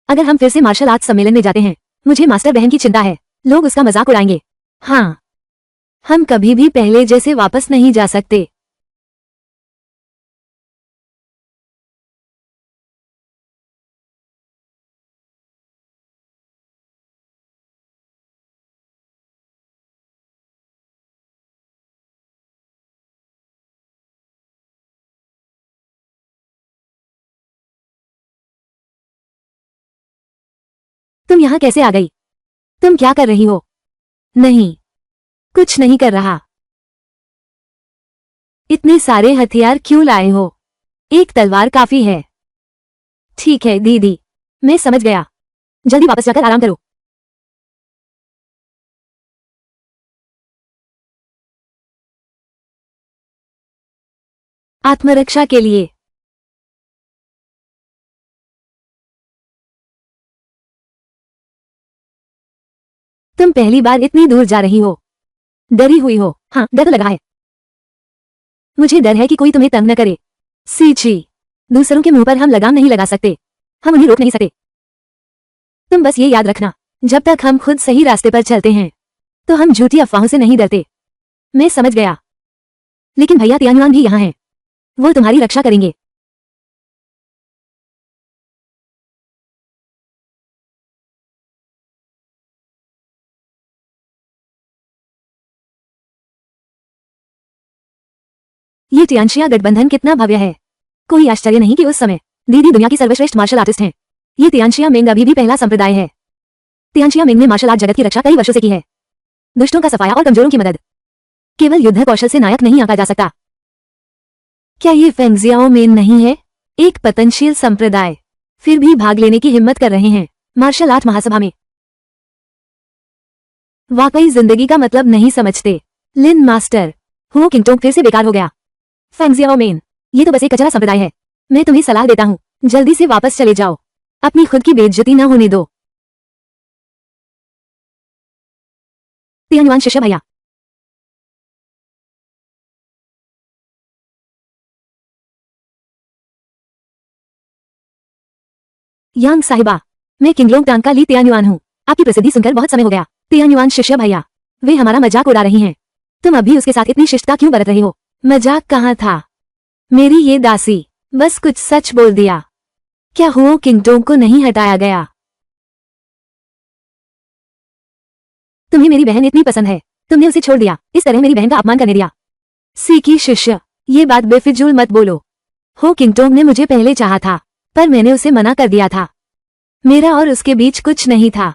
अगर हम फिर से मार्शल आर्ट्स सम्मेलन में जाते हैं, मुझे मास्टर बहन की चिंता है। लोग उसका मजाक उड़ाएंगे। हाँ, हम कभी भी पहले जैसे वापस नहीं जा सकते। तुम यहाँ कैसे आ गई? तुम क्या कर रही हो? नहीं, कुछ नहीं कर रहा। इतने सारे हथियार क्यों लाए हो? एक तलवार काफी है। ठीक है दीदी, मैं समझ गया। जल्दी वापस जाकर आराम करो। आत्मरक्षा के लिए। तुम पहली बार इतनी दूर जा रही हो। डरी हुई हो? हाँ, डर तो लगा है। मुझे डर है कि कोई तुम्हें तंग न करे। सीची, दूसरों के मुंह पर हम लगाम नहीं लगा सकते। हम उन्हें रोक नहीं सकते। तुम बस ये याद रखना, जब तक हम खुद सही रास्ते पर चलते हैं तो हम झूठी अफवाहों से नहीं डरते। मैं समझ गया। लेकिन भैया तियानुआन भी यहाँ हैं। वो तुम्हारी रक्षा करेंगे। ये टियानशिया गठबंधन कितना भव्य है। कोई आश्चर्य नहीं कि उस समय दीदी दुनिया की सर्वश्रेष्ठ मार्शल आर्टिस्ट हैं। ये तियानशिया मेंग अभी भी पहला संप्रदाय है। तियानशिया मेंग ने मार्शल आर्ट जगत की रक्षा कई वर्षों से की है। दुष्टों का सफाया और कमजोरों की मदद। केवल युद्ध कौशल से नायक नहीं आंका जा सकता। क्या ये फेंगजियाओ मेन नहीं है? एक पतनशील संप्रदाय, फिर भी भाग लेने की हिम्मत कर रहे हैं मार्शल आर्ट महासभा में। वाकई जिंदगी का मतलब नहीं समझते। लिन मास्टर, हो किंगटोंग फिर से बेकार हो गया। फेंगजियाओ मेन, ये तो बस एक कचरा संप्रदाय है। मैं तुम्हें सलाह देता हूँ, जल्दी से वापस चले जाओ। अपनी खुद की बेइज्जती न होने दो। तियानुआन शिष्य भैया। यांग साहिबा, मैं किंगलोंग टांग का ली तियानुआन हूँ। आपकी प्रसिद्धि सुनकर बहुत समय हो गया। तियानुआन शिष्य भैया, वे हमारा मजाक उड़ा रही हैं। तुम अभी उसके साथ इतनी शिष्टता क्यों बरत रहे हो? मजाक कहाँ था। मेरी ये दासी बस कुछ सच बोल दिया। क्या हुओ किंगटोंग को नहीं हटाया गया? तुम्हें मेरी बहन इतनी पसंद है, तुमने उसे छोड़ दिया। इस तरह मेरी बहन का अपमान करने दिया। सीकी शिष्य, ये बात बेफिजूल मत बोलो। हो किंगटोंग ने मुझे पहले चाहा था, पर मैंने उसे मना कर दिया था। मेरा और उसके बीच कुछ नहीं था।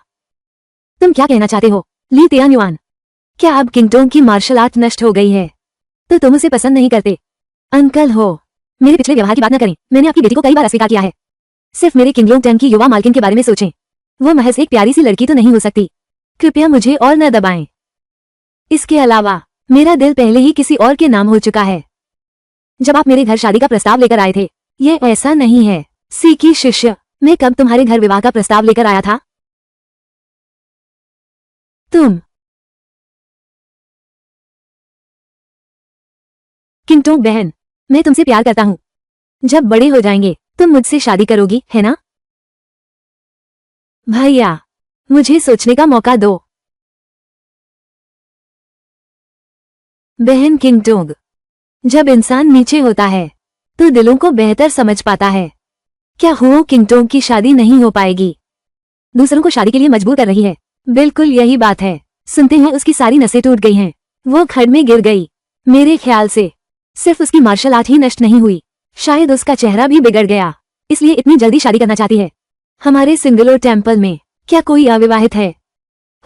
तुम क्या कहना चाहते हो ली तियानुआन? क्या अब किंगटोंग की मार्शल आर्ट नष्ट हो गई है तो तुम उसे पसंद नहीं करते? अंकल हो, मेरे पिछले व्यवहार की बात न करें। मैंने आपकी बेटी को कई बार अस्वीकार किया है। सिर्फ मेरे किंगलोंग टैंग की युवा मालकिन के बारे में सोचें। वो महज एक प्यारी सी लड़की तो नहीं हो सकती। कृपया मुझे और न दबाएं। इसके अलावा मेरा दिल पहले ही किसी और के नाम हो चुका है। जब आप मेरे घर शादी का प्रस्ताव लेकर आए थे, ये ऐसा नहीं है। सी की शिष्य, मैं कब तुम्हारे घर विवाह का प्रस्ताव लेकर आया था? तुम। किंगटोंग बहन, मैं तुमसे प्यार करता हूँ। जब बड़े हो जाएंगे तुम मुझसे शादी करोगी, है ना? भैया, मुझे सोचने का मौका दो। बहन किंगटोंग, जब इंसान नीचे होता है तो दिलों को बेहतर समझ पाता है। क्या हुओ किंगटोंग की शादी नहीं हो पाएगी? दूसरों को शादी के लिए मजबूर कर रही है। बिल्कुल यही बात है। सुनते हैं उसकी सारी नसें टूट गई हैं। वो खड्ड में गिर गई। मेरे ख्याल से सिर्फ उसकी मार्शल आर्ट ही नष्ट नहीं हुई, शायद उसका चेहरा भी बिगड़ गया, इसलिए इतनी जल्दी शादी करना चाहती है। हमारे सिंगलो टेम्पल में क्या कोई अविवाहित है?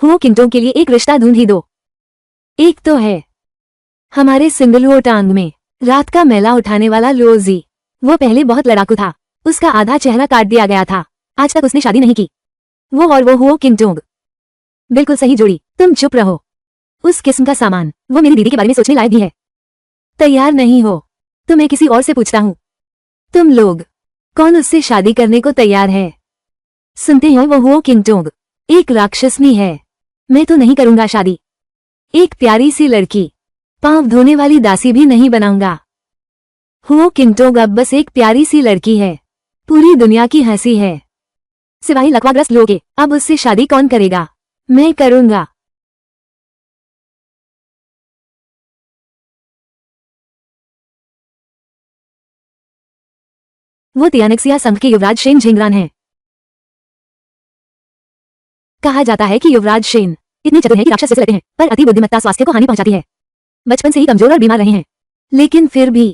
हुओ किंगटोंग के लिए एक रिश्ता ढूंढ ही दो। एक तो है हमारे सिंगलुओ टांग में रात का मेला उठाने वाला लोजी। वो पहले बहुत लड़ाकू था, उसका आधा चेहरा काट दिया गया था। आज तक उसने शादी नहीं की। वो और वो हुओ किंगटोंग, बिल्कुल सही जोड़ी। तुम चुप रहो। उस किस्म का सामान, वो मेरी दीदी के बारे में सोचने लायक भी है। तैयार नहीं हो तो मैं किसी और से पूछता हूँ। तुम लोग कौन उससे शादी करने को तैयार है? सुनते हैं वो हुओ किंगटोंग एक राक्षसनी है। मैं तो नहीं करूंगा शादी। एक प्यारी सी लड़की, पांव धोने वाली दासी भी नहीं बनाऊंगा। हुओ किंगटोंग अब बस एक प्यारी सी लड़की है, पूरी दुनिया की हंसी है। सिवाय लकवाग्रस्त लोगों के, अब उससे शादी कौन करेगा? मैं करूंगा। वो तियानिक्सिया संघ के युवराज शेन झिंगरान हैं। कहा जाता है कि युवराज शेन इतने चतुर हैं कि राक्षस जैसे लगते हैं, पर अति बुद्धिमत्ता स्वास्थ्य को हानि पहुंचाती है। बचपन से ही कमजोर और बीमार रहे हैं, लेकिन फिर भी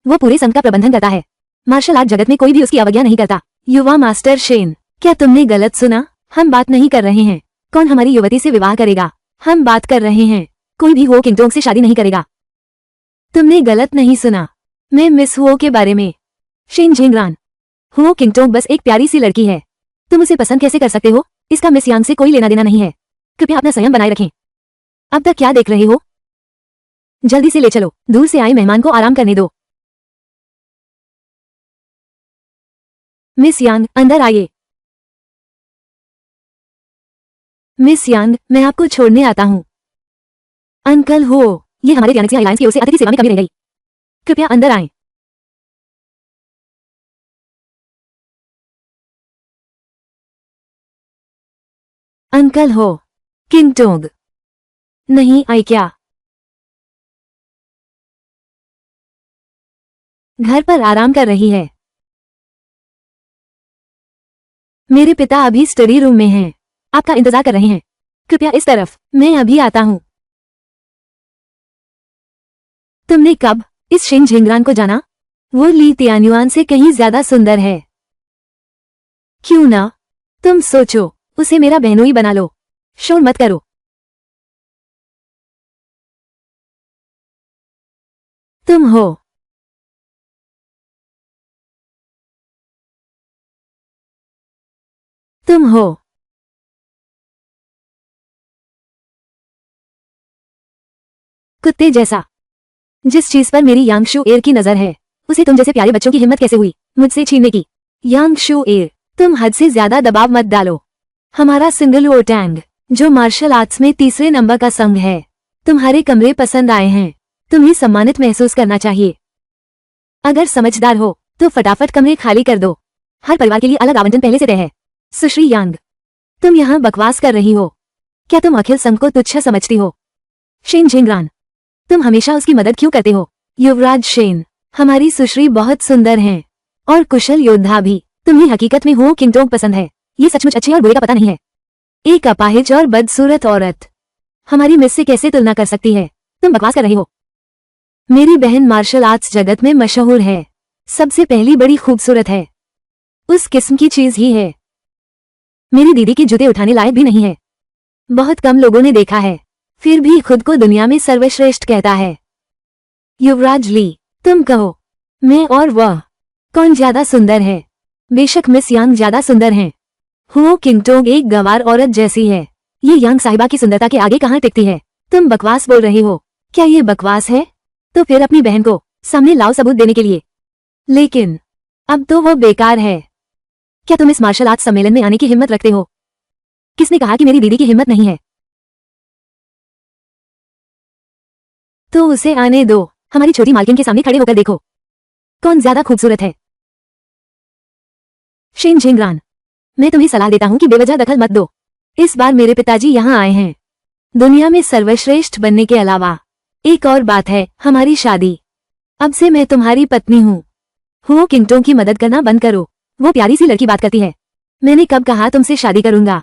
वो पूरे संघ का प्रबंधन करता है। मार्शल आर्ट जगत में कोई भी उसकी अवज्ञा नहीं करता। युवा मास्टर शेन, क्या तुमने गलत सुना? हम बात नहीं कर रहे हैं कौन हमारी युवती से विवाह करेगा। हम बात कर रहे हैं कोई भी हुओ किंगटोंग से शादी नहीं करेगा। तुमने गलत नहीं सुना, मैं मिस हुओ के बारे में। शेन झिंगरान, हुओ किंगटोंग बस एक प्यारी सी लड़की है। तुम उसे पसंद कैसे कर सकते हो? इसका मिस यांग से कोई लेना देना नहीं है। कृपया अपना संयम बनाए रखें। अब तक क्या देख रहे हो? जल्दी से ले चलो, दूर से आए मेहमान को आराम करने दो। मिस यांग, अंदर आइए। मिस यांग, मैं आपको छोड़ने आता हूँ। अंकल हो, ये हमारे गैलेक्सी एयरलाइंस की ओर से अतिथि सेवा में कमी रह गई। कृपया अंदर आएं। अंकल हो, किंगटोंग नहीं आई क्या? घर पर आराम कर रही है। मेरे पिता अभी स्टडी रूम में हैं, आपका इंतजार कर रहे हैं। कृपया इस तरफ, मैं अभी आता हूँ। तुमने कब इस शेन झिंगरान को जाना? वो ली तियान्युआन से कहीं ज्यादा सुंदर है। क्यों ना? तुम सोचो, उसे मेरा बहनोई बना लो। शोर मत करो। तुम हो। तुम हो। कुत्ते जैसा। जिस चीज पर मेरी यांगशू एयर की नजर है, उसे तुम जैसे प्यारे बच्चों की हिम्मत कैसे हुई मुझसे छीनने की? यांगशू एयर, तुम हद से ज्यादा दबाव मत डालो। हमारा सिंगल ओ टैंग, जो मार्शल आर्ट्स में तीसरे नंबर का संघ है, तुम्हारे कमरे पसंद आए हैं। तुम्हें सम्मानित महसूस करना चाहिए। अगर समझदार हो तो फटाफट कमरे खाली कर दो। हर परिवार के लिए अलग आवंटन पहले से तय है। सुश्री यांग, तुम यहाँ बकवास कर रही हो। क्या तुम अखिल संघ को तुच्छ समझती हो? शेन झिंगरान, तुम हमेशा उसकी मदद क्यों करते हो? युवराज शेन, हमारी सुश्री बहुत सुंदर हैं और कुशल योद्धा भी। तुम्हें हकीकत में हुओ किंगटोंग पसंद है। ये सचमुच अच्छे और बुरे का पता नहीं है। एक अपाहिज और बदसूरत औरत हमारी मिस से कैसे तुलना कर सकती है? तुम बकवास कर रही हो। मेरी बहन मार्शल आर्ट्स जगत में मशहूर है, सबसे पहली बड़ी खूबसूरत है, उस किस्म की चीज ही है। मेरी दीदी के जूते उठाने लायक भी नहीं है। बहुत कम लोगों ने देखा है, फिर भी खुद को दुनिया में सर्वश्रेष्ठ कहता है। युवराज ली, तुम कहो, मैं और वह कौन ज्यादा सुंदर है? बेशक मिस यांग ज्यादा सुंदर हैं। हुओ किंगटोंग एक गंवार औरत जैसी है। ये यांग साहिबा की सुंदरता के आगे कहाँ टिकती है। तुम बकवास बोल रही हो। क्या ये बकवास है? तो फिर अपनी बहन को सामने लाओ सबूत देने के लिए। लेकिन अब तो वो बेकार है। क्या तुम इस मार्शल आर्ट सम्मेलन में आने की हिम्मत रखते हो? किसने कहा कि मेरी दीदी की हिम्मत नहीं है? तो उसे आने दो। हमारी छोटी मालकिन के सामने खड़े होकर देखो कौन ज्यादा खूबसूरत है। शेन झिंगरान, मैं तुम्हें सलाह देता हूँ कि बेवजह दखल मत दो। इस बार मेरे पिताजी यहाँ आए हैं दुनिया में सर्वश्रेष्ठ बनने के अलावा। एक और बात है, हमारी शादी। अब से मैं तुम्हारी पत्नी हूँ। हुओ किंगटोंग की मदद करना बंद करो। वो प्यारी सी लड़की बात करती है। मैंने कब कहा तुमसे शादी करूंगा?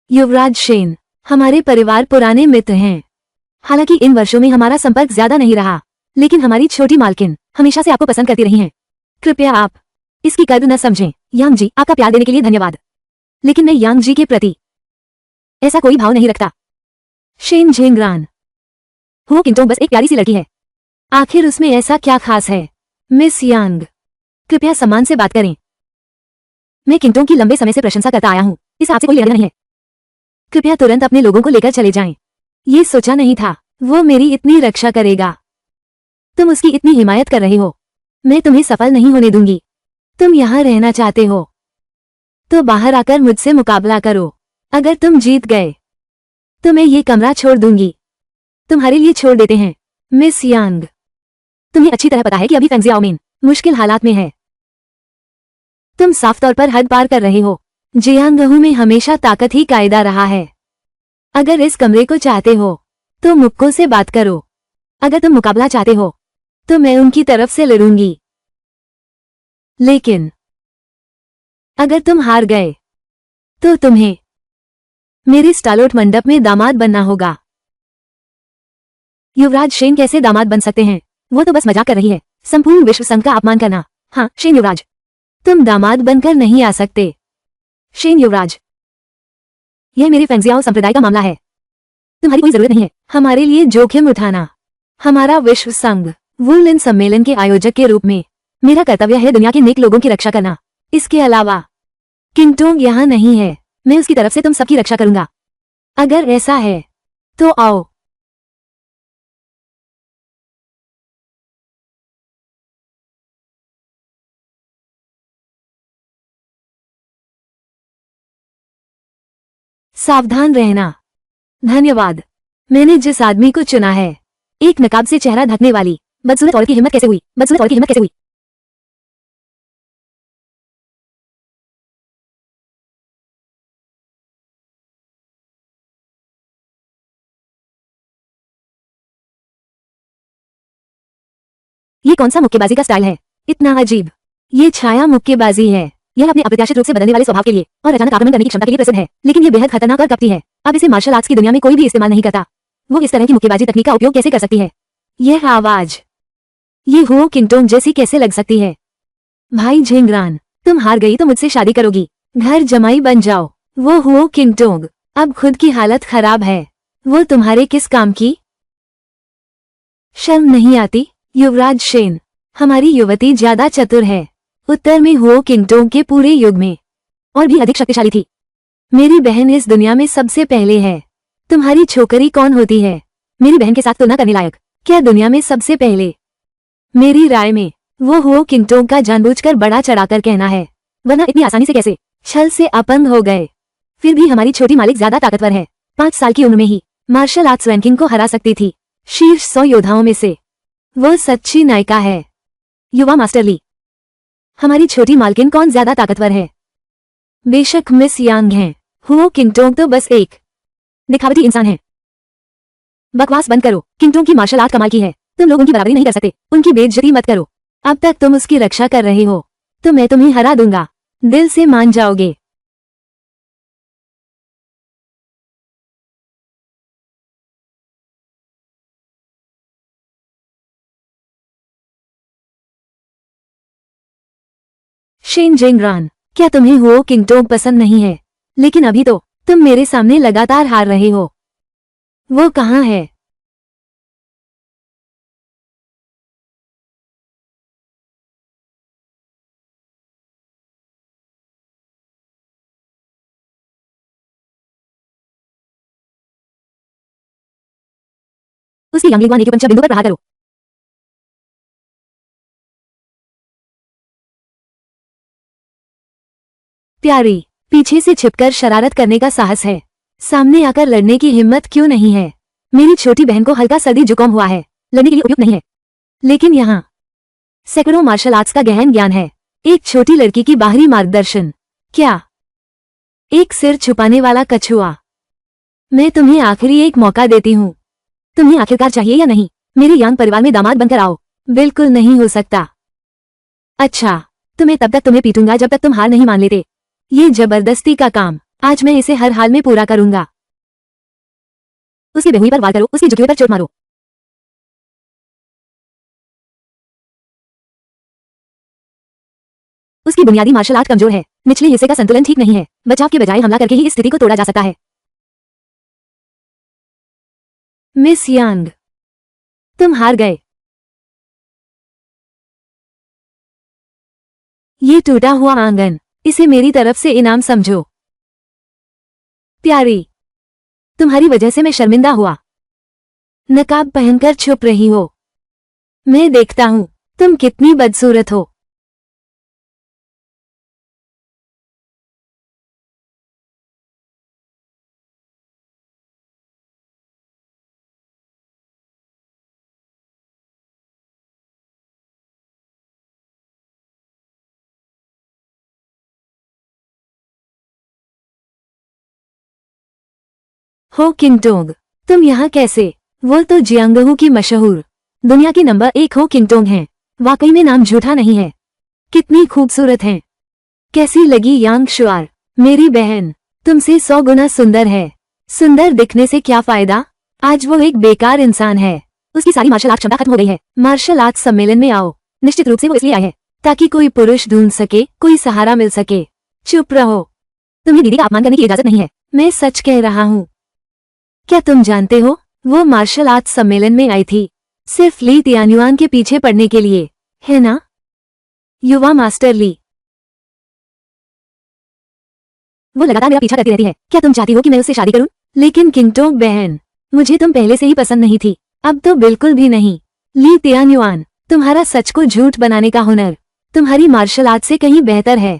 युवराज शेन, हमारे परिवार पुराने मित्र हैं। हालांकि इन वर्षों में हमारा संपर्क ज्यादा नहीं रहा, लेकिन हमारी छोटी मालकिन हमेशा से आपको पसंद करती रही हैं। कृपया आप इसकी कद्र न समझें। यांग जी, आपका प्यार देने के लिए धन्यवाद, लेकिन मैं यांग जी के प्रति ऐसा कोई भाव नहीं रखता। शेन झेंगरान, हुओ किंगटोंग बस एक प्यारी सी लड़की है। आखिर उसमें ऐसा क्या खास है? मिस यांग, कृपया सम्मान से बात करें। मैं किंगटोंग की लंबे समय से प्रशंसा करता आया हूँ। इस आपसे कोई लेना नहीं है। कृपया तुरंत अपने लोगों को लेकर चले जाएं। ये सोचा नहीं था वो मेरी इतनी रक्षा करेगा। तुम उसकी इतनी हिमायत कर रहे हो। मैं तुम्हें सफल नहीं होने दूंगी। तुम यहाँ रहना चाहते हो तो बाहर आकर मुझसे मुकाबला करो। अगर तुम जीत गए तो मैं ये कमरा छोड़ दूंगी। तुम्हारे लिए छोड़ देते हैं। मिस यांग, तुम्हें अच्छी तरह पता है कि अभी फेंग जियाओमिन मुश्किल हालात में है। तुम साफ तौर पर हद पार कर रहे हो। जियांगहू में हमेशा ताकत ही कायदा रहा है। अगर इस कमरे को चाहते हो तो मुक्को से बात करो। अगर तुम मुकाबला चाहते हो तो मैं उनकी तरफ से लड़ूंगी। लेकिन अगर तुम हार गए तो तुम्हें मेरे स्टालोट मंडप में दामाद बनना होगा। युवराज शेन कैसे दामाद बन सकते हैं? वो तो बस मजाक कर रही है। संपूर्ण विश्व संघ का अपमान करना। हाँ शेन युवराज, तुम दामाद बनकर नहीं आ सकते। शेन युवराज, यह मेरे फेंगजियाओ संप्रदाय का मामला है। तुम्हारी कोई जरूरत नहीं है हमारे लिए जोखिम उठाना। हमारा विश्व संघ वुलन सम्मेलन के आयोजक के रूप में मेरा कर्तव्य है दुनिया के नेक लोगों की रक्षा करना। इसके अलावा किंगटोंग यहाँ नहीं है। मैं उसकी तरफ से तुम सबकी रक्षा करूंगा। अगर ऐसा है तो आओ। सावधान रहना। धन्यवाद। मैंने जिस आदमी को चुना है, एक नकाब से चेहरा ढकने वाली बदसूरत औरत की हिम्मत कैसे हुई? बदसूरत औरत की हिम्मत कैसे हुई? ये कौन सा मुक्केबाजी का स्टाइल है? इतना अजीब। ये छाया मुक्केबाजी है। यह अपने अप्रत्याशित रूप से बदलने वाले स्वभाव के लिए और अचानक आक्रमण करने की क्षमता के लिए प्रसिद्ध है, लेकिन ये बेहद खतरनाक और कपटी है। अब इसे मार्शल आर्ट्स की दुनिया में कोई भी इस्तेमाल नहीं करता। वो इस तरह की मुक्केबाजी तकनीक का उपयोग कैसे कर सकती है? यह आवाज ये हुओ किंगटोंग जैसी कैसे लग सकती है? भाई झेंगरान, तुम हार गई तो मुझसे शादी करोगी। घर जमाई बन जाओ। वो हुओ किंगटोंग अब खुद की हालत खराब है। वो तुम्हारे किस काम की? शर्म नहीं आती? युवराज शेन, हमारी युवती ज्यादा चतुर है। उत्तर में हुओ किंगटोंग के पूरे युग में और भी अधिक शक्तिशाली थी। मेरी बहन इस दुनिया में सबसे पहले है। तुम्हारी छोकरी कौन होती है मेरी बहन के साथ तुलना करने लायक? क्या दुनिया में सबसे पहले? मेरी राय में वो हुओ किंगटोंग का जानबूझकर बड़ा चढ़ाकर कहना है, वरना इतनी आसानी से कैसे? छल से अपंग हो गए। फिर भी हमारी छोटी मालिक ज्यादा ताकतवर है। 5 साल की उम्र में ही मार्शल आर्ट्स रैंकिंग को हरा सकती थी। शीर्ष 100 योद्धाओं में से वो सच्ची नायिका है। युवा मास्टर ली, हमारी छोटी मालकिन कौन ज्यादा ताकतवर है? बेशक मिस यांग हैं। हुओ किंगटोंग तो बस एक दिखावटी इंसान है। बकवास बंद करो। किंगटोंग की मार्शल आर्ट कमाल की है। तुम लोग उनकी बराबरी नहीं कर सकते। उनकी बेइज्जती मत करो। अब तक तुम उसकी रक्षा कर रहे हो तो मैं तुम्हें हरा दूंगा। दिल से मान जाओगे। शेन जेंगरान, क्या तुम्हें हुओ किंगटोंग पसंद नहीं है? लेकिन अभी तो तुम मेरे सामने लगातार हार रहे हो। वो कहाँ है? उसकी आंगली को पंचा बिंदु पर प्रहार करो। प्यारी, पीछे से छिपकर शरारत करने का साहस है, सामने आकर लड़ने की हिम्मत क्यों नहीं है? मेरी छोटी बहन को हल्का सर्दी जुकाम हुआ है, लड़ने के लिए उपयुक्त नहीं है। लेकिन यहाँ सैकड़ों मार्शल आर्ट्स का गहन ज्ञान है, एक छोटी लड़की की बाहरी मार्गदर्शन। क्या एक सिर छुपाने वाला कछुआ? मैं तुम्हें आखिरी एक मौका देती हूँ। तुम्हें आखिरकार चाहिए या नहीं? मेरे यांग परिवार में दामाद बनकर आओ। बिल्कुल नहीं हो सकता। अच्छा, तुम्हें पीटूंगा जब तक तुम हार नहीं मान लेते। ये जबरदस्ती का काम, आज मैं इसे हर हाल में पूरा करूंगा। उसकी बेहुई पर वार करो, उसकी जुतियों पर चोट मारो। उसकी बुनियादी मार्शल आर्ट कमजोर है, निचले हिस्से का संतुलन ठीक नहीं है। बचाव के बजाय हमला करके ही इस स्थिति को तोड़ा जा सकता है। मिस यांग, तुम हार गए। ये टूटा हुआ आंगन, इसे मेरी तरफ से इनाम समझो। प्यारी, तुम्हारी वजह से मैं शर्मिंदा हुआ। नकाब पहनकर छुप रही हो। मैं देखता हूं तुम कितनी बदसूरत हो। हो किंगटोंग, तुम यहाँ कैसे? वो तो जियांगहू की मशहूर, दुनिया की नंबर 1 हो किंगटोंग हैं। वाकई में नाम झूठा नहीं है। कितनी खूबसूरत हैं। कैसी लगी यांग शुआर? मेरी बहन तुमसे 100 गुना सुंदर है। सुंदर दिखने से क्या फायदा? आज वो एक बेकार इंसान है। उसकी सारी मार्शल आर्ट क्षमता खत्म हो गई है। मार्शल आर्ट सम्मेलन में आओ। निश्चित रूप से वो इसलिए आए हैं ताकि कोई पुरुष ढूंढ सके, कोई सहारा मिल सके। चुप रहो, तुम्हें दीदी का अपमान करने की इजाजत नहीं है। मैं सच कह रहा हूँ। क्या तुम जानते हो, वो मार्शल आर्ट सम्मेलन में आई थी सिर्फ ली तियान्युआन के पीछे पड़ने के लिए, है ना? युवा मास्टर ली, वो लगातार मेरा पीछा करती रहती है। क्या तुम चाहती हो कि मैं उससे शादी करूं? लेकिन किंगटोंग बहन, मुझे तुम पहले से ही पसंद नहीं थी, अब तो बिल्कुल भी नहीं। ली तियान्युआन, तुम्हारा सच को झूठ बनाने का हुनर तुम्हारी मार्शल आर्ट से कहीं बेहतर है।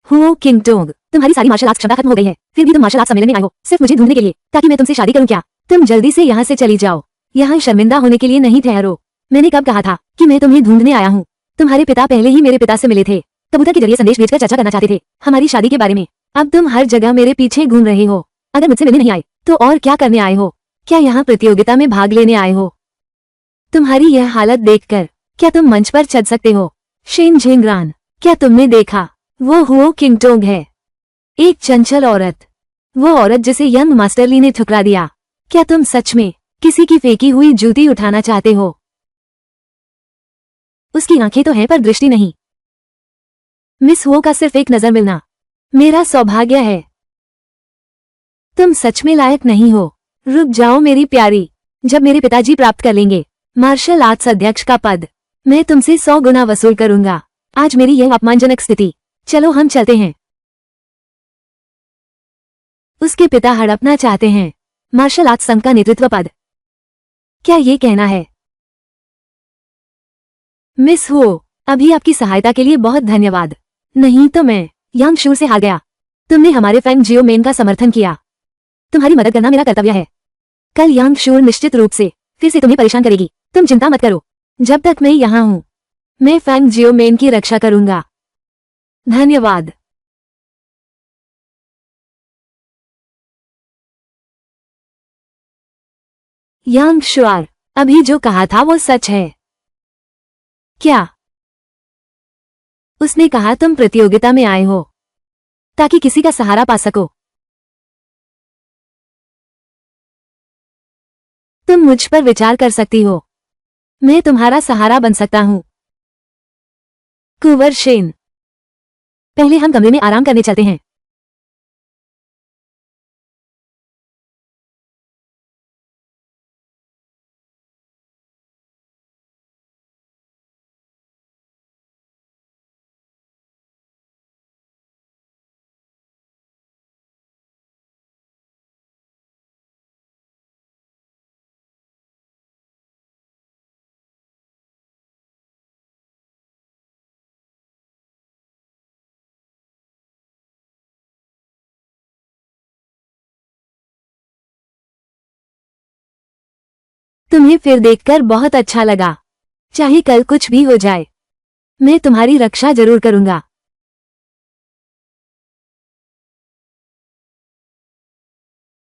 हुओ किंगटोंग, तुम्हारी सारी मार्शल आर्ट क्षमता खत्म हो गई है, फिर भी तुम मार्शल आर्ट सम्मेलन में आए हो सिर्फ मुझे ढूंढने के लिए, ताकि मैं तुमसे शादी करूं क्या? तुम जल्दी से यहाँ से चली जाओ। यहाँ शर्मिंदा होने के लिए नहीं ठहरो। मैंने कब कहा था कि मैं तुम्हें ढूंढने आया हूँ? तुम्हारे पिता पहले ही मेरे पिता से मिले थे, कबूतर के जरिए संदेश भेजकर चर्चा करना चाहते थे हमारी शादी के बारे में। अब तुम हर जगह मेरे पीछे घूम रहे हो। अगर मुझसे मिलने नहीं आए तो और क्या करने आए हो? क्या यहाँ प्रतियोगिता में भाग लेने आए हो? तुम्हारी यह हालत देखकर क्या तुम मंच पर चढ़ सकते हो? शेन झेंगरान, क्या तुमने देखा? वो हुओ किंगटोंग है, एक चंचल औरत। वो औरत जिसे यंग मास्टर ली ने ठुकरा दिया। क्या तुम सच में किसी की फेंकी हुई जूती उठाना चाहते हो? उसकी आंखें तो हैं पर दृष्टि नहीं। मिस हुओ का सिर्फ एक नजर मिलना मेरा सौभाग्य है। तुम सच में लायक नहीं हो। रुक जाओ मेरी प्यारी, जब मेरे पिताजी प्राप्त कर लेंगे मार्शल आर्ट्स अध्यक्ष का पद, मैं तुमसे 100 गुना वसूल करूंगा। आज मेरी यह अपमानजनक स्थिति, चलो हम चलते हैं। उसके पिता हड़पना चाहते हैं मार्शल आर्ट्स संघ का नेतृत्व पद। क्या ये कहना है? मिस हुओ, अभी आपकी सहायता के लिए बहुत धन्यवाद। नहीं तो मैं यांग शूर से हार गया। तुमने हमारे फैंग जियो मेन का समर्थन किया। तुम्हारी मदद करना मेरा कर्तव्य है। कल यांग शूर निश्चित रूप से फिर से तुम्हें परेशान करेगी। तुम चिंता मत करो, जब तक मैं यहाँ हूँ मैं फैंग जियो मेन की रक्षा करूंगा। धन्यवाद। यांग शुआर, अभी जो कहा था वो सच है क्या? उसने कहा तुम प्रतियोगिता में आए हो ताकि किसी का सहारा पा सको। तुम मुझ पर विचार कर सकती हो, मैं तुम्हारा सहारा बन सकता हूँ। कुंवर शेन, पहले हम कमरे में आराम करने चलते हैं। तुम्हें फिर देखकर बहुत अच्छा लगा। चाहे कल कुछ भी हो जाए, मैं तुम्हारी रक्षा जरूर करूंगा।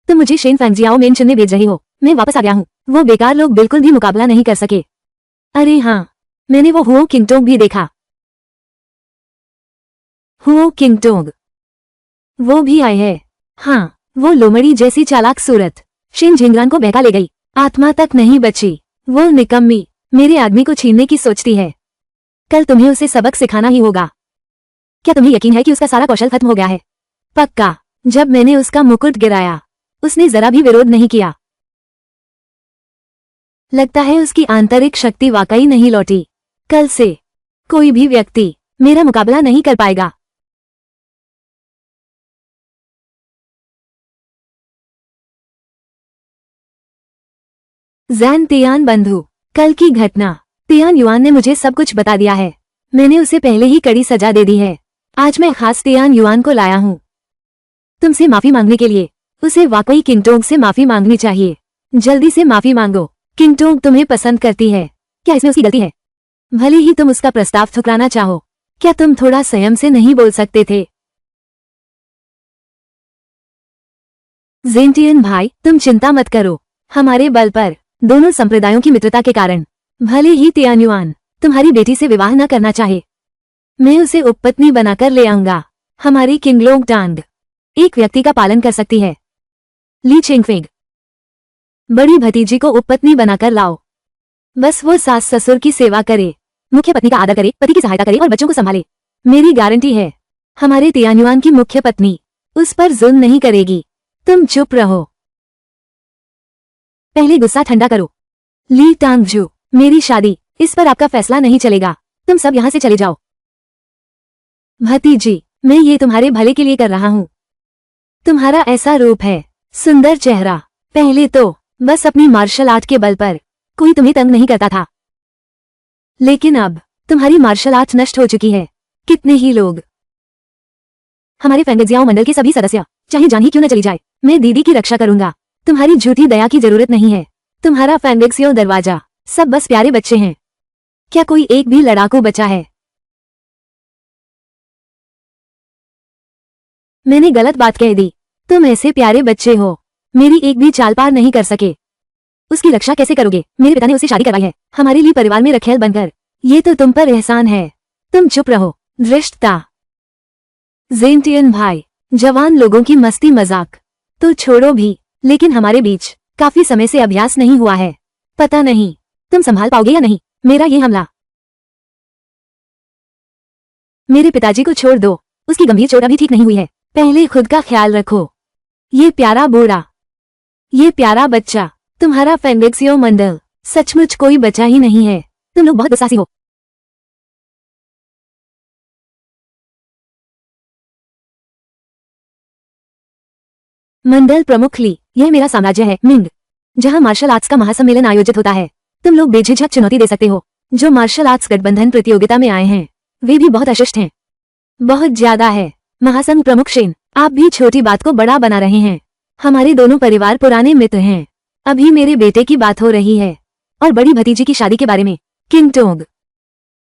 तुम मुझे शेन फैंगजियाओ मेन चुनने भेज रहे हो। मैं वापस आ गया हूँ। वो बेकार लोग बिल्कुल भी मुकाबला नहीं कर सके। अरे हाँ, मैंने वो हुओ किंगटोंग भी देखा। हुओ किंगटोंग, वो भी आए है। हाँ, वो लोमड़ी जैसी चालाक सूरत शेन झिंगरान को बहका ले गई। आत्मा तक नहीं बची। वो निकम्मी मेरे आदमी को छीनने की सोचती है। कल तुम्हें उसे सबक सिखाना ही होगा। क्या तुम्हें यकीन है कि उसका सारा कौशल खत्म हो गया है? पक्का। जब मैंने उसका मुकुट गिराया, उसने जरा भी विरोध नहीं किया। लगता है उसकी आंतरिक शक्ति वाकई नहीं लौटी। कल से कोई भी व्यक्ति मेरा मुकाबला नहीं कर पाएगा। जैन तियान बंधु, कल की घटना। तियान युआन ने मुझे सब कुछ बता दिया है। मैंने उसे पहले ही कड़ी सजा दे दी है। आज मैं खास तियान युआन को लाया हूँ तुमसे माफी मांगने के लिए। उसे वाकई किंगटोंग से माफी मांगनी चाहिए। जल्दी से माफी मांगो। किंगटोंग तुम्हें पसंद करती है। क्या इसमें उसकी गलती है? भले ही तुम उसका प्रस्ताव ठुकराना चाहो, क्या तुम थोड़ा संयम से नहीं बोल सकते थे? जेंटियन भाई, तुम चिंता मत करो। हमारे बल पर दोनों संप्रदायों की मित्रता के कारण भले ही तियान्युआन तुम्हारी बेटी से विवाह न करना चाहे, मैं उसे उपपत्नी बनाकर ले आऊंगा। हमारी किंगलोंग टांग एक व्यक्ति का पालन कर सकती है। ली चिंगफिग, बड़ी भतीजी को उपपत्नी बनाकर लाओ। बस वो सास ससुर की सेवा करे, मुख्य पत्नी का आदर करे, पति की सहायता करे और बच्चों को संभाले। मेरी गारंटी है, हमारे तियान्युआन की मुख्य पत्नी उस पर जुल्म नहीं करेगी। तुम चुप रहो। पहले गुस्सा ठंडा करो। ली टांगजू, मेरी शादी, इस पर आपका फैसला नहीं चलेगा। तुम सब यहाँ से चले जाओ। भतीजी, मैं ये तुम्हारे भले के लिए कर रहा हूँ। तुम्हारा ऐसा रूप है, सुंदर चेहरा। पहले तो बस अपनी मार्शल आर्ट के बल पर कोई तुम्हें तंग नहीं करता था, लेकिन अब तुम्हारी मार्शल आर्ट नष्ट हो चुकी है। कितने ही लोग, हमारे फैंगजियाओ मंडल के सभी सदस्य, चाहे जान ही क्यों न चली जाए, मैं दीदी की रक्षा करूंगा। तुम्हारी झूठी दया की जरूरत नहीं है। तुम्हारा फैंगजियो दरवाजा सब बस प्यारे बच्चे हैं। क्या कोई एक भी लड़ाकू बचा है? मैंने गलत बात कह दी। तुम ऐसे प्यारे बच्चे हो, मेरी एक भी चाल पार नहीं कर सके। उसकी रक्षा कैसे करोगे? मेरे पिता ने उसे शादी करवाई है, हमारे लिए परिवार में रखेल बनकर। ये तो तुम पर एहसान है। तुम चुप रहो। धृष्टता। जेंटियन भाई, जवान लोगों की मस्ती मजाक तो छोड़ो भी, लेकिन हमारे बीच काफी समय से अभ्यास नहीं हुआ है। पता नहीं तुम संभाल पाओगे या नहीं मेरा ये हमला। मेरे पिताजी को छोड़ दो, उसकी गंभीर चोट अभी ठीक नहीं हुई है। पहले खुद का ख्याल रखो। ये प्यारा बूढ़ा, ये प्यारा बच्चा, तुम्हारा फैंगजियो मंडल सचमुच कोई बचा ही नहीं है। तुम लोग बहुत दुसासी हो। मंडल प्रमुख ली, यह मेरा साम्राज्य है मिंग, जहां मार्शल आर्ट्स का महासम्मेलन आयोजित होता है। तुम लोग बेझिझक चुनौती दे सकते हो। जो मार्शल आर्ट्स गठबंधन प्रतियोगिता में आए हैं, वे भी बहुत अशिष्ट हैं। बहुत ज्यादा है। महासंघ प्रमुख शेन, आप भी छोटी बात को बड़ा बना रहे हैं। हमारे दोनों परिवार पुराने मित्र हैं। अभी मेरे बेटे की बात हो रही है और बड़ी भतीजी की शादी के बारे में। किंगटोंग,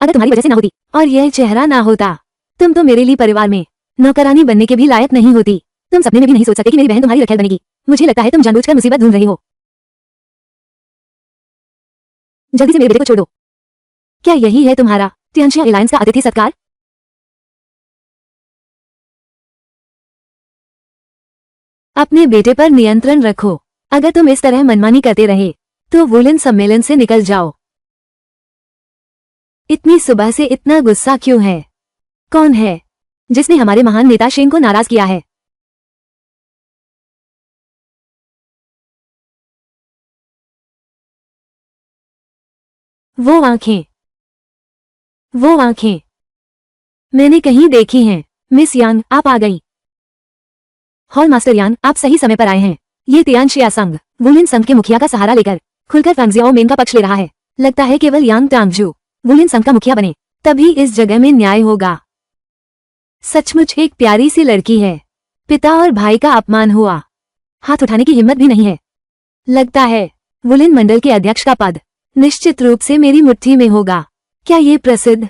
अगर तुम्हारी वजह से ना होती और यह चेहरा ना होता, तुम तो मेरे लिए परिवार में नौकरानी बनने के भी लायक नहीं होती। तुम सपने में भी नहीं सोच सकते कि मेरी बहन तुम्हारी रखेल बनेगी। मुझे लगता है तुम जानबूझकर मुसीबत ढूंढ रही हो। जल्दी से मेरे बेटे को छोड़ दो। क्या यही है तुम्हारा तियांशिया एलायंस का अतिथि सत्कार? अपने बेटे पर नियंत्रण रखो। अगर तुम इस तरह मनमानी करते रहे तो वुलन सम्मेलन से निकल जाओ। इतनी सुबह से इतना गुस्सा क्यों है? कौन है जिसने हमारे महान नेता शेन को नाराज किया है? वो आंखें, वो आंखें मैंने कहीं देखी हैं। मिस यांग, आप आ गई। हॉल मास्टर यांग, आप सही समय पर आए हैं। ये तियांशिया संघ वुलिन संघ के मुखिया का सहारा लेकर खुलकर फैंगजियाओ मेन का पक्ष ले रहा है। लगता है केवल यांग टांगजू वुलिन संघ का मुखिया बने, तभी इस जगह में न्याय होगा। सचमुच एक प्यारी सी लड़की है। पिता और भाई का अपमान हुआ, हाथ उठाने की हिम्मत भी नहीं है। लगता है वुलिन मंडल के अध्यक्ष का पद निश्चित रूप से मेरी मुट्ठी में होगा। क्या ये प्रसिद्ध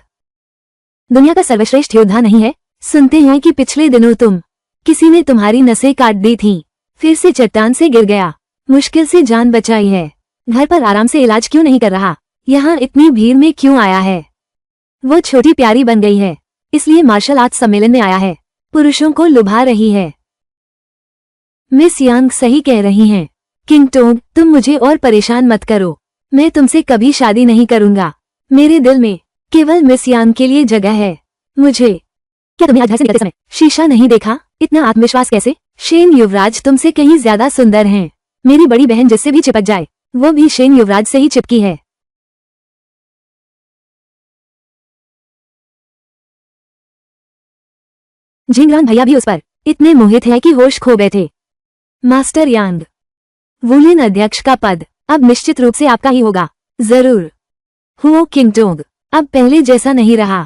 दुनिया का सर्वश्रेष्ठ योद्धा नहीं है? सुनते हैं कि पिछले दिनों किसी ने तुम्हारी नसें काट दी थीं, फिर से चट्टान से गिर गया, मुश्किल से जान बचाई है। घर पर आराम से इलाज क्यों नहीं कर रहा? यहाँ इतनी भीड़ में क्यों आया है? वो छोटी प्यारी बन गई है, इसलिए मार्शल आर्ट्स सम्मेलन में आया है। पुरुषों को लुभा रही है। मिस यांग सही कह रही हैं। किंग टोंग, तुम मुझे और परेशान मत करो। मैं तुमसे कभी शादी नहीं करूंगा। मेरे दिल में केवल मिस यांग के लिए जगह है। क्या तुम्हें आज घर से निकलते समय शीशा नहीं देखा? इतना आत्मविश्वास कैसे? शेन युवराज तुमसे कहीं ज्यादा सुंदर हैं। मेरी बड़ी बहन जिससे भी चिपक जाए, वो भी शेन युवराज से ही चिपकी है। झिंगरान भैया भी उस पर इतने मोहित हैं कि होश खो गए थे। मास्टर यांग, वुलिन अध्यक्ष का पद अब निश्चित रूप से आपका ही होगा। जरूर। हुओ किंगटोंग, अब पहले जैसा नहीं रहा।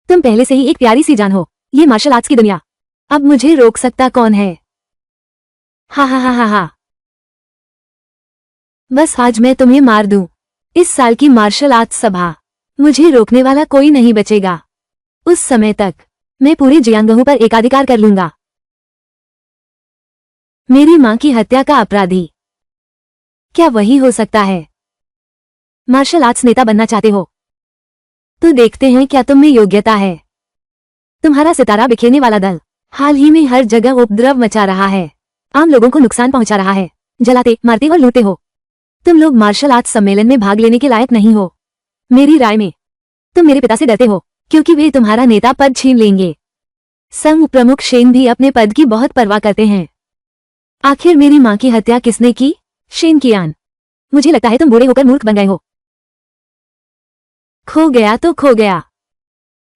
तुम पहले से ही एक प्यारी सी जान हो। ये मार्शल आर्ट्स की दुनिया, अब मुझे रोक सकता कौन है? हा हा हा हा हा। बस आज मैं तुम्हें मार दूं। इस साल की मार्शल आर्ट्स सभा, मुझे रोकने वाला कोई नहीं बचेगा। उस समय तक मैं पूरे जियांगहू पर एकाधिकार कर लूंगा। मेरी मां की हत्या का अपराधी, क्या वही हो सकता है? मार्शल आर्ट्स नेता बनना चाहते हो तो देखते हैं क्या तुम में योग्यता है। तुम्हारा सितारा बिखेरने वाला दल हाल ही में हर जगह उपद्रव मचा रहा है, आम लोगों को नुकसान पहुंचा रहा है, जलाते, मारते और लूटते हो। तुम लोग मार्शल आर्ट्स सम्मेलन में भाग लेने के लायक नहीं हो। मेरी राय में तुम मेरे पिता से डरते हो, क्योंकि वे तुम्हारा नेता पद छीन लेंगे। संघ प्रमुख शेन भी अपने पद की बहुत परवाह करते हैं। आखिर मेरी मां की हत्या किसने की? शेन कियान। मुझे लगता है तुम बूढ़े होकर मूर्ख बन गए हो। खो गया तो खो गया।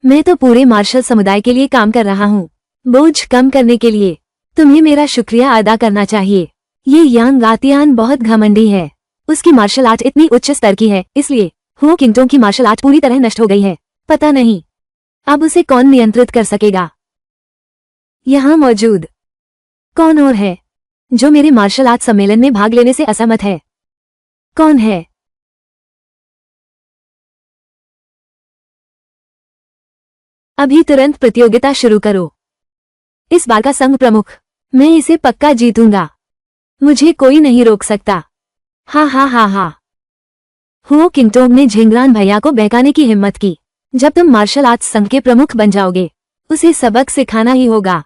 मैं तो पूरे मार्शल समुदाय के लिए काम कर रहा हूँ, बोझ कम करने के लिए। तुम्हें मेरा शुक्रिया अदा करना चाहिए। ये यांग आतियान बहुत घमंडी है। उसकी मार्शल आर्ट इतनी उच्च स्तर की है, इसलिए हुओ किंगटोंग की मार्शल आर्ट पूरी तरह नष्ट हो गई है। पता नहीं अब उसे कौन नियंत्रित कर सकेगा। यहाँ मौजूद कौन और है जो मेरे मार्शल आर्ट सम्मेलन में भाग लेने से असहमत है? कौन है? अभी तुरंत प्रतियोगिता शुरू करो। इस बार का संघ प्रमुख, मैं इसे पक्का जीतूंगा। मुझे कोई नहीं रोक सकता। हा हा हा हा। हुओ किंगटोंग ने झिंगरान भैया को बहकाने की हिम्मत की। जब तुम मार्शल आर्ट्स संघ के प्रमुख बन जाओगे, उसे सबक सिखाना ही होगा।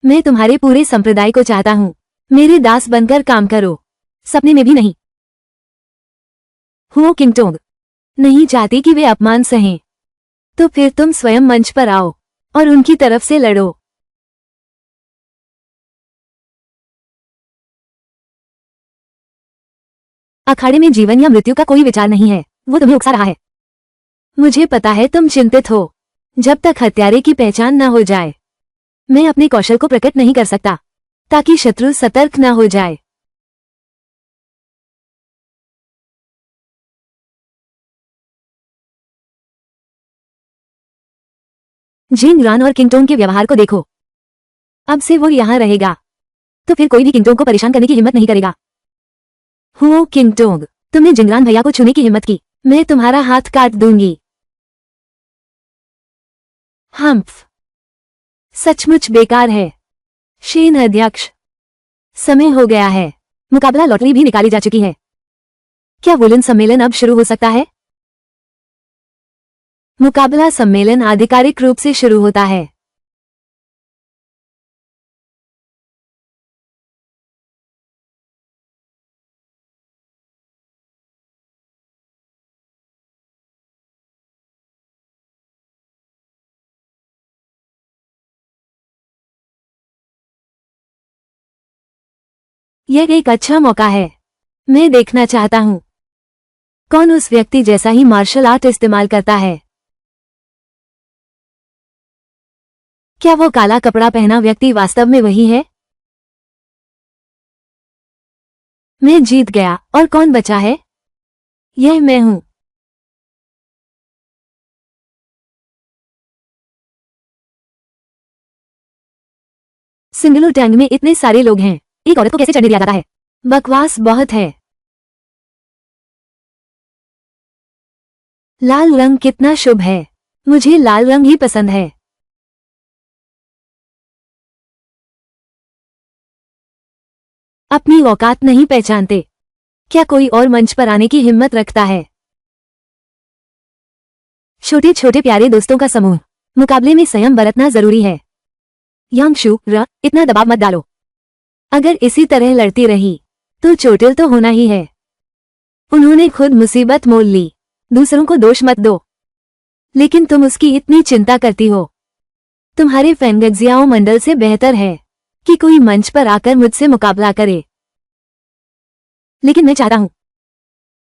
मैं तुम्हारे पूरे संप्रदाय को चाहता हूँ। मेरे दास बनकर काम करो, सपने में भी नहीं। हुओ किंगटोंग नहीं चाहती कि वे अपमान सहें, तो फिर तुम स्वयं मंच पर आओ और उनकी तरफ से लड़ो। अखाड़े में जीवन या मृत्यु का कोई विचार नहीं है। वो तुम्हें उकसा रहा है। मुझे पता है तुम चिंतित हो। जब तक हत्यारे की पहचान न हो जाए, मैं अपने कौशल को प्रकट नहीं कर सकता, ताकि शत्रु सतर्क न हो जाए। झिंगरान और किंगटोंग के व्यवहार को देखो। अब से वो यहाँ रहेगा, तो फिर कोई भी किंगटोंग को परेशान करने की हिम्मत नहीं करेगा। हुओ किंगटोंग, तुमने झिंगरान भैया को छूने की हिम्मत की, मैं तुम्हारा हाथ काट दूंगी। हम्फ, सचमुच बेकार है। शेन अध्यक्ष, समय हो गया है। मुकाबला लॉटरी भी निकाली जा चुकी है। क्या वुलिन सम्मेलन अब शुरू हो सकता है? मुकाबला सम्मेलन आधिकारिक रूप से शुरू होता है। यह एक अच्छा मौका है। मैं देखना चाहता हूं कौन उस व्यक्ति जैसा ही मार्शल आर्ट इस्तेमाल करता है। क्या वो काला कपड़ा पहना व्यक्ति वास्तव में वही है? मैं जीत गया और कौन बचा है? यह मैं हूं। सिंगलू टैंग में इतने सारे लोग हैं, एक औरत को कैसे चढ़ने दिया जाता है? बकवास बहुत है। लाल रंग कितना शुभ है। मुझे लाल रंग ही पसंद है। अपनी औकात नहीं पहचानते। क्या कोई और मंच पर आने की हिम्मत रखता है? छोटे छोटे प्यारे दोस्तों का समूह। मुकाबले में संयम बरतना जरूरी है। यांगशु, इतना दबाव मत डालो। अगर इसी तरह लड़ती रही तो चोटिल तो होना ही है। उन्होंने खुद मुसीबत मोल ली, दूसरों को दोष मत दो। लेकिन तुम उसकी इतनी चिंता करती हो। तुम्हारे फैंगजियाओ मंडल से बेहतर है कि कोई मंच पर आकर मुझसे मुकाबला करे। लेकिन मैं चाहता हूं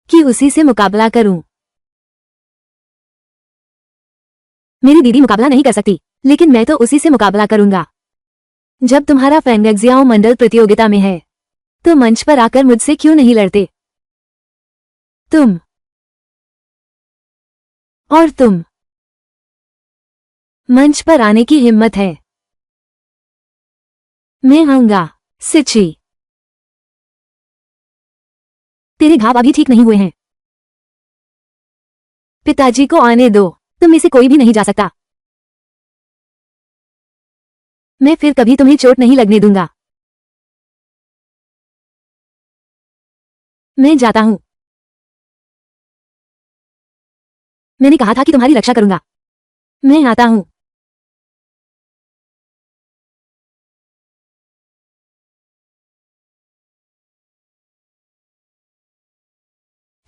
कि उसी से मुकाबला करूं। मेरी दीदी मुकाबला नहीं कर सकती, लेकिन मैं तो उसी से मुकाबला करूंगा। जब तुम्हारा फैंगजियाओ मंडल प्रतियोगिता में है तो मंच पर आकर मुझसे क्यों नहीं लड़ते? तुम और तुम। मंच पर आने की हिम्मत है। मैं आऊंगा। सिची, तेरे घाव अभी ठीक नहीं हुए हैं। पिताजी को आने दो। तुम में से कोई भी नहीं जा सकता। मैं फिर कभी तुम्हें चोट नहीं लगने दूंगा। मैं जाता हूं। मैंने कहा था कि तुम्हारी रक्षा करूंगा। मैं आता हूं।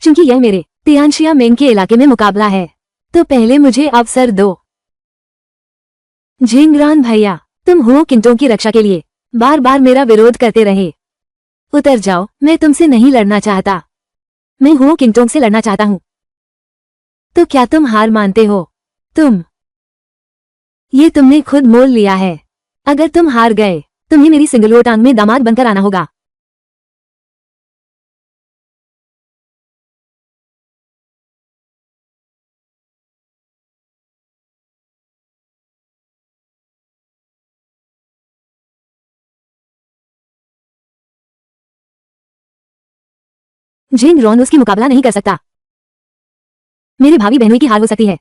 चूंकि यह मेरे तियानशिया मेंग के इलाके में मुकाबला है तो पहले मुझे अवसर दो। झिंगरान भैया, तुम हो किंटों की रक्षा के लिए बार बार मेरा विरोध करते रहे। उतर जाओ, मैं तुमसे नहीं लड़ना चाहता। मैं हो किंटों से लड़ना चाहता हूं। तो क्या तुम हार मानते हो? ये तुमने खुद मोल लिया है। अगर तुम हार गए तुम्हें मेरी सिंगलो टांग में दामाद बनकर आना होगा। जिंग रॉन उसकी मुकाबला नहीं कर सकता। मेरे भाभी बहनों की हार हो सकती है।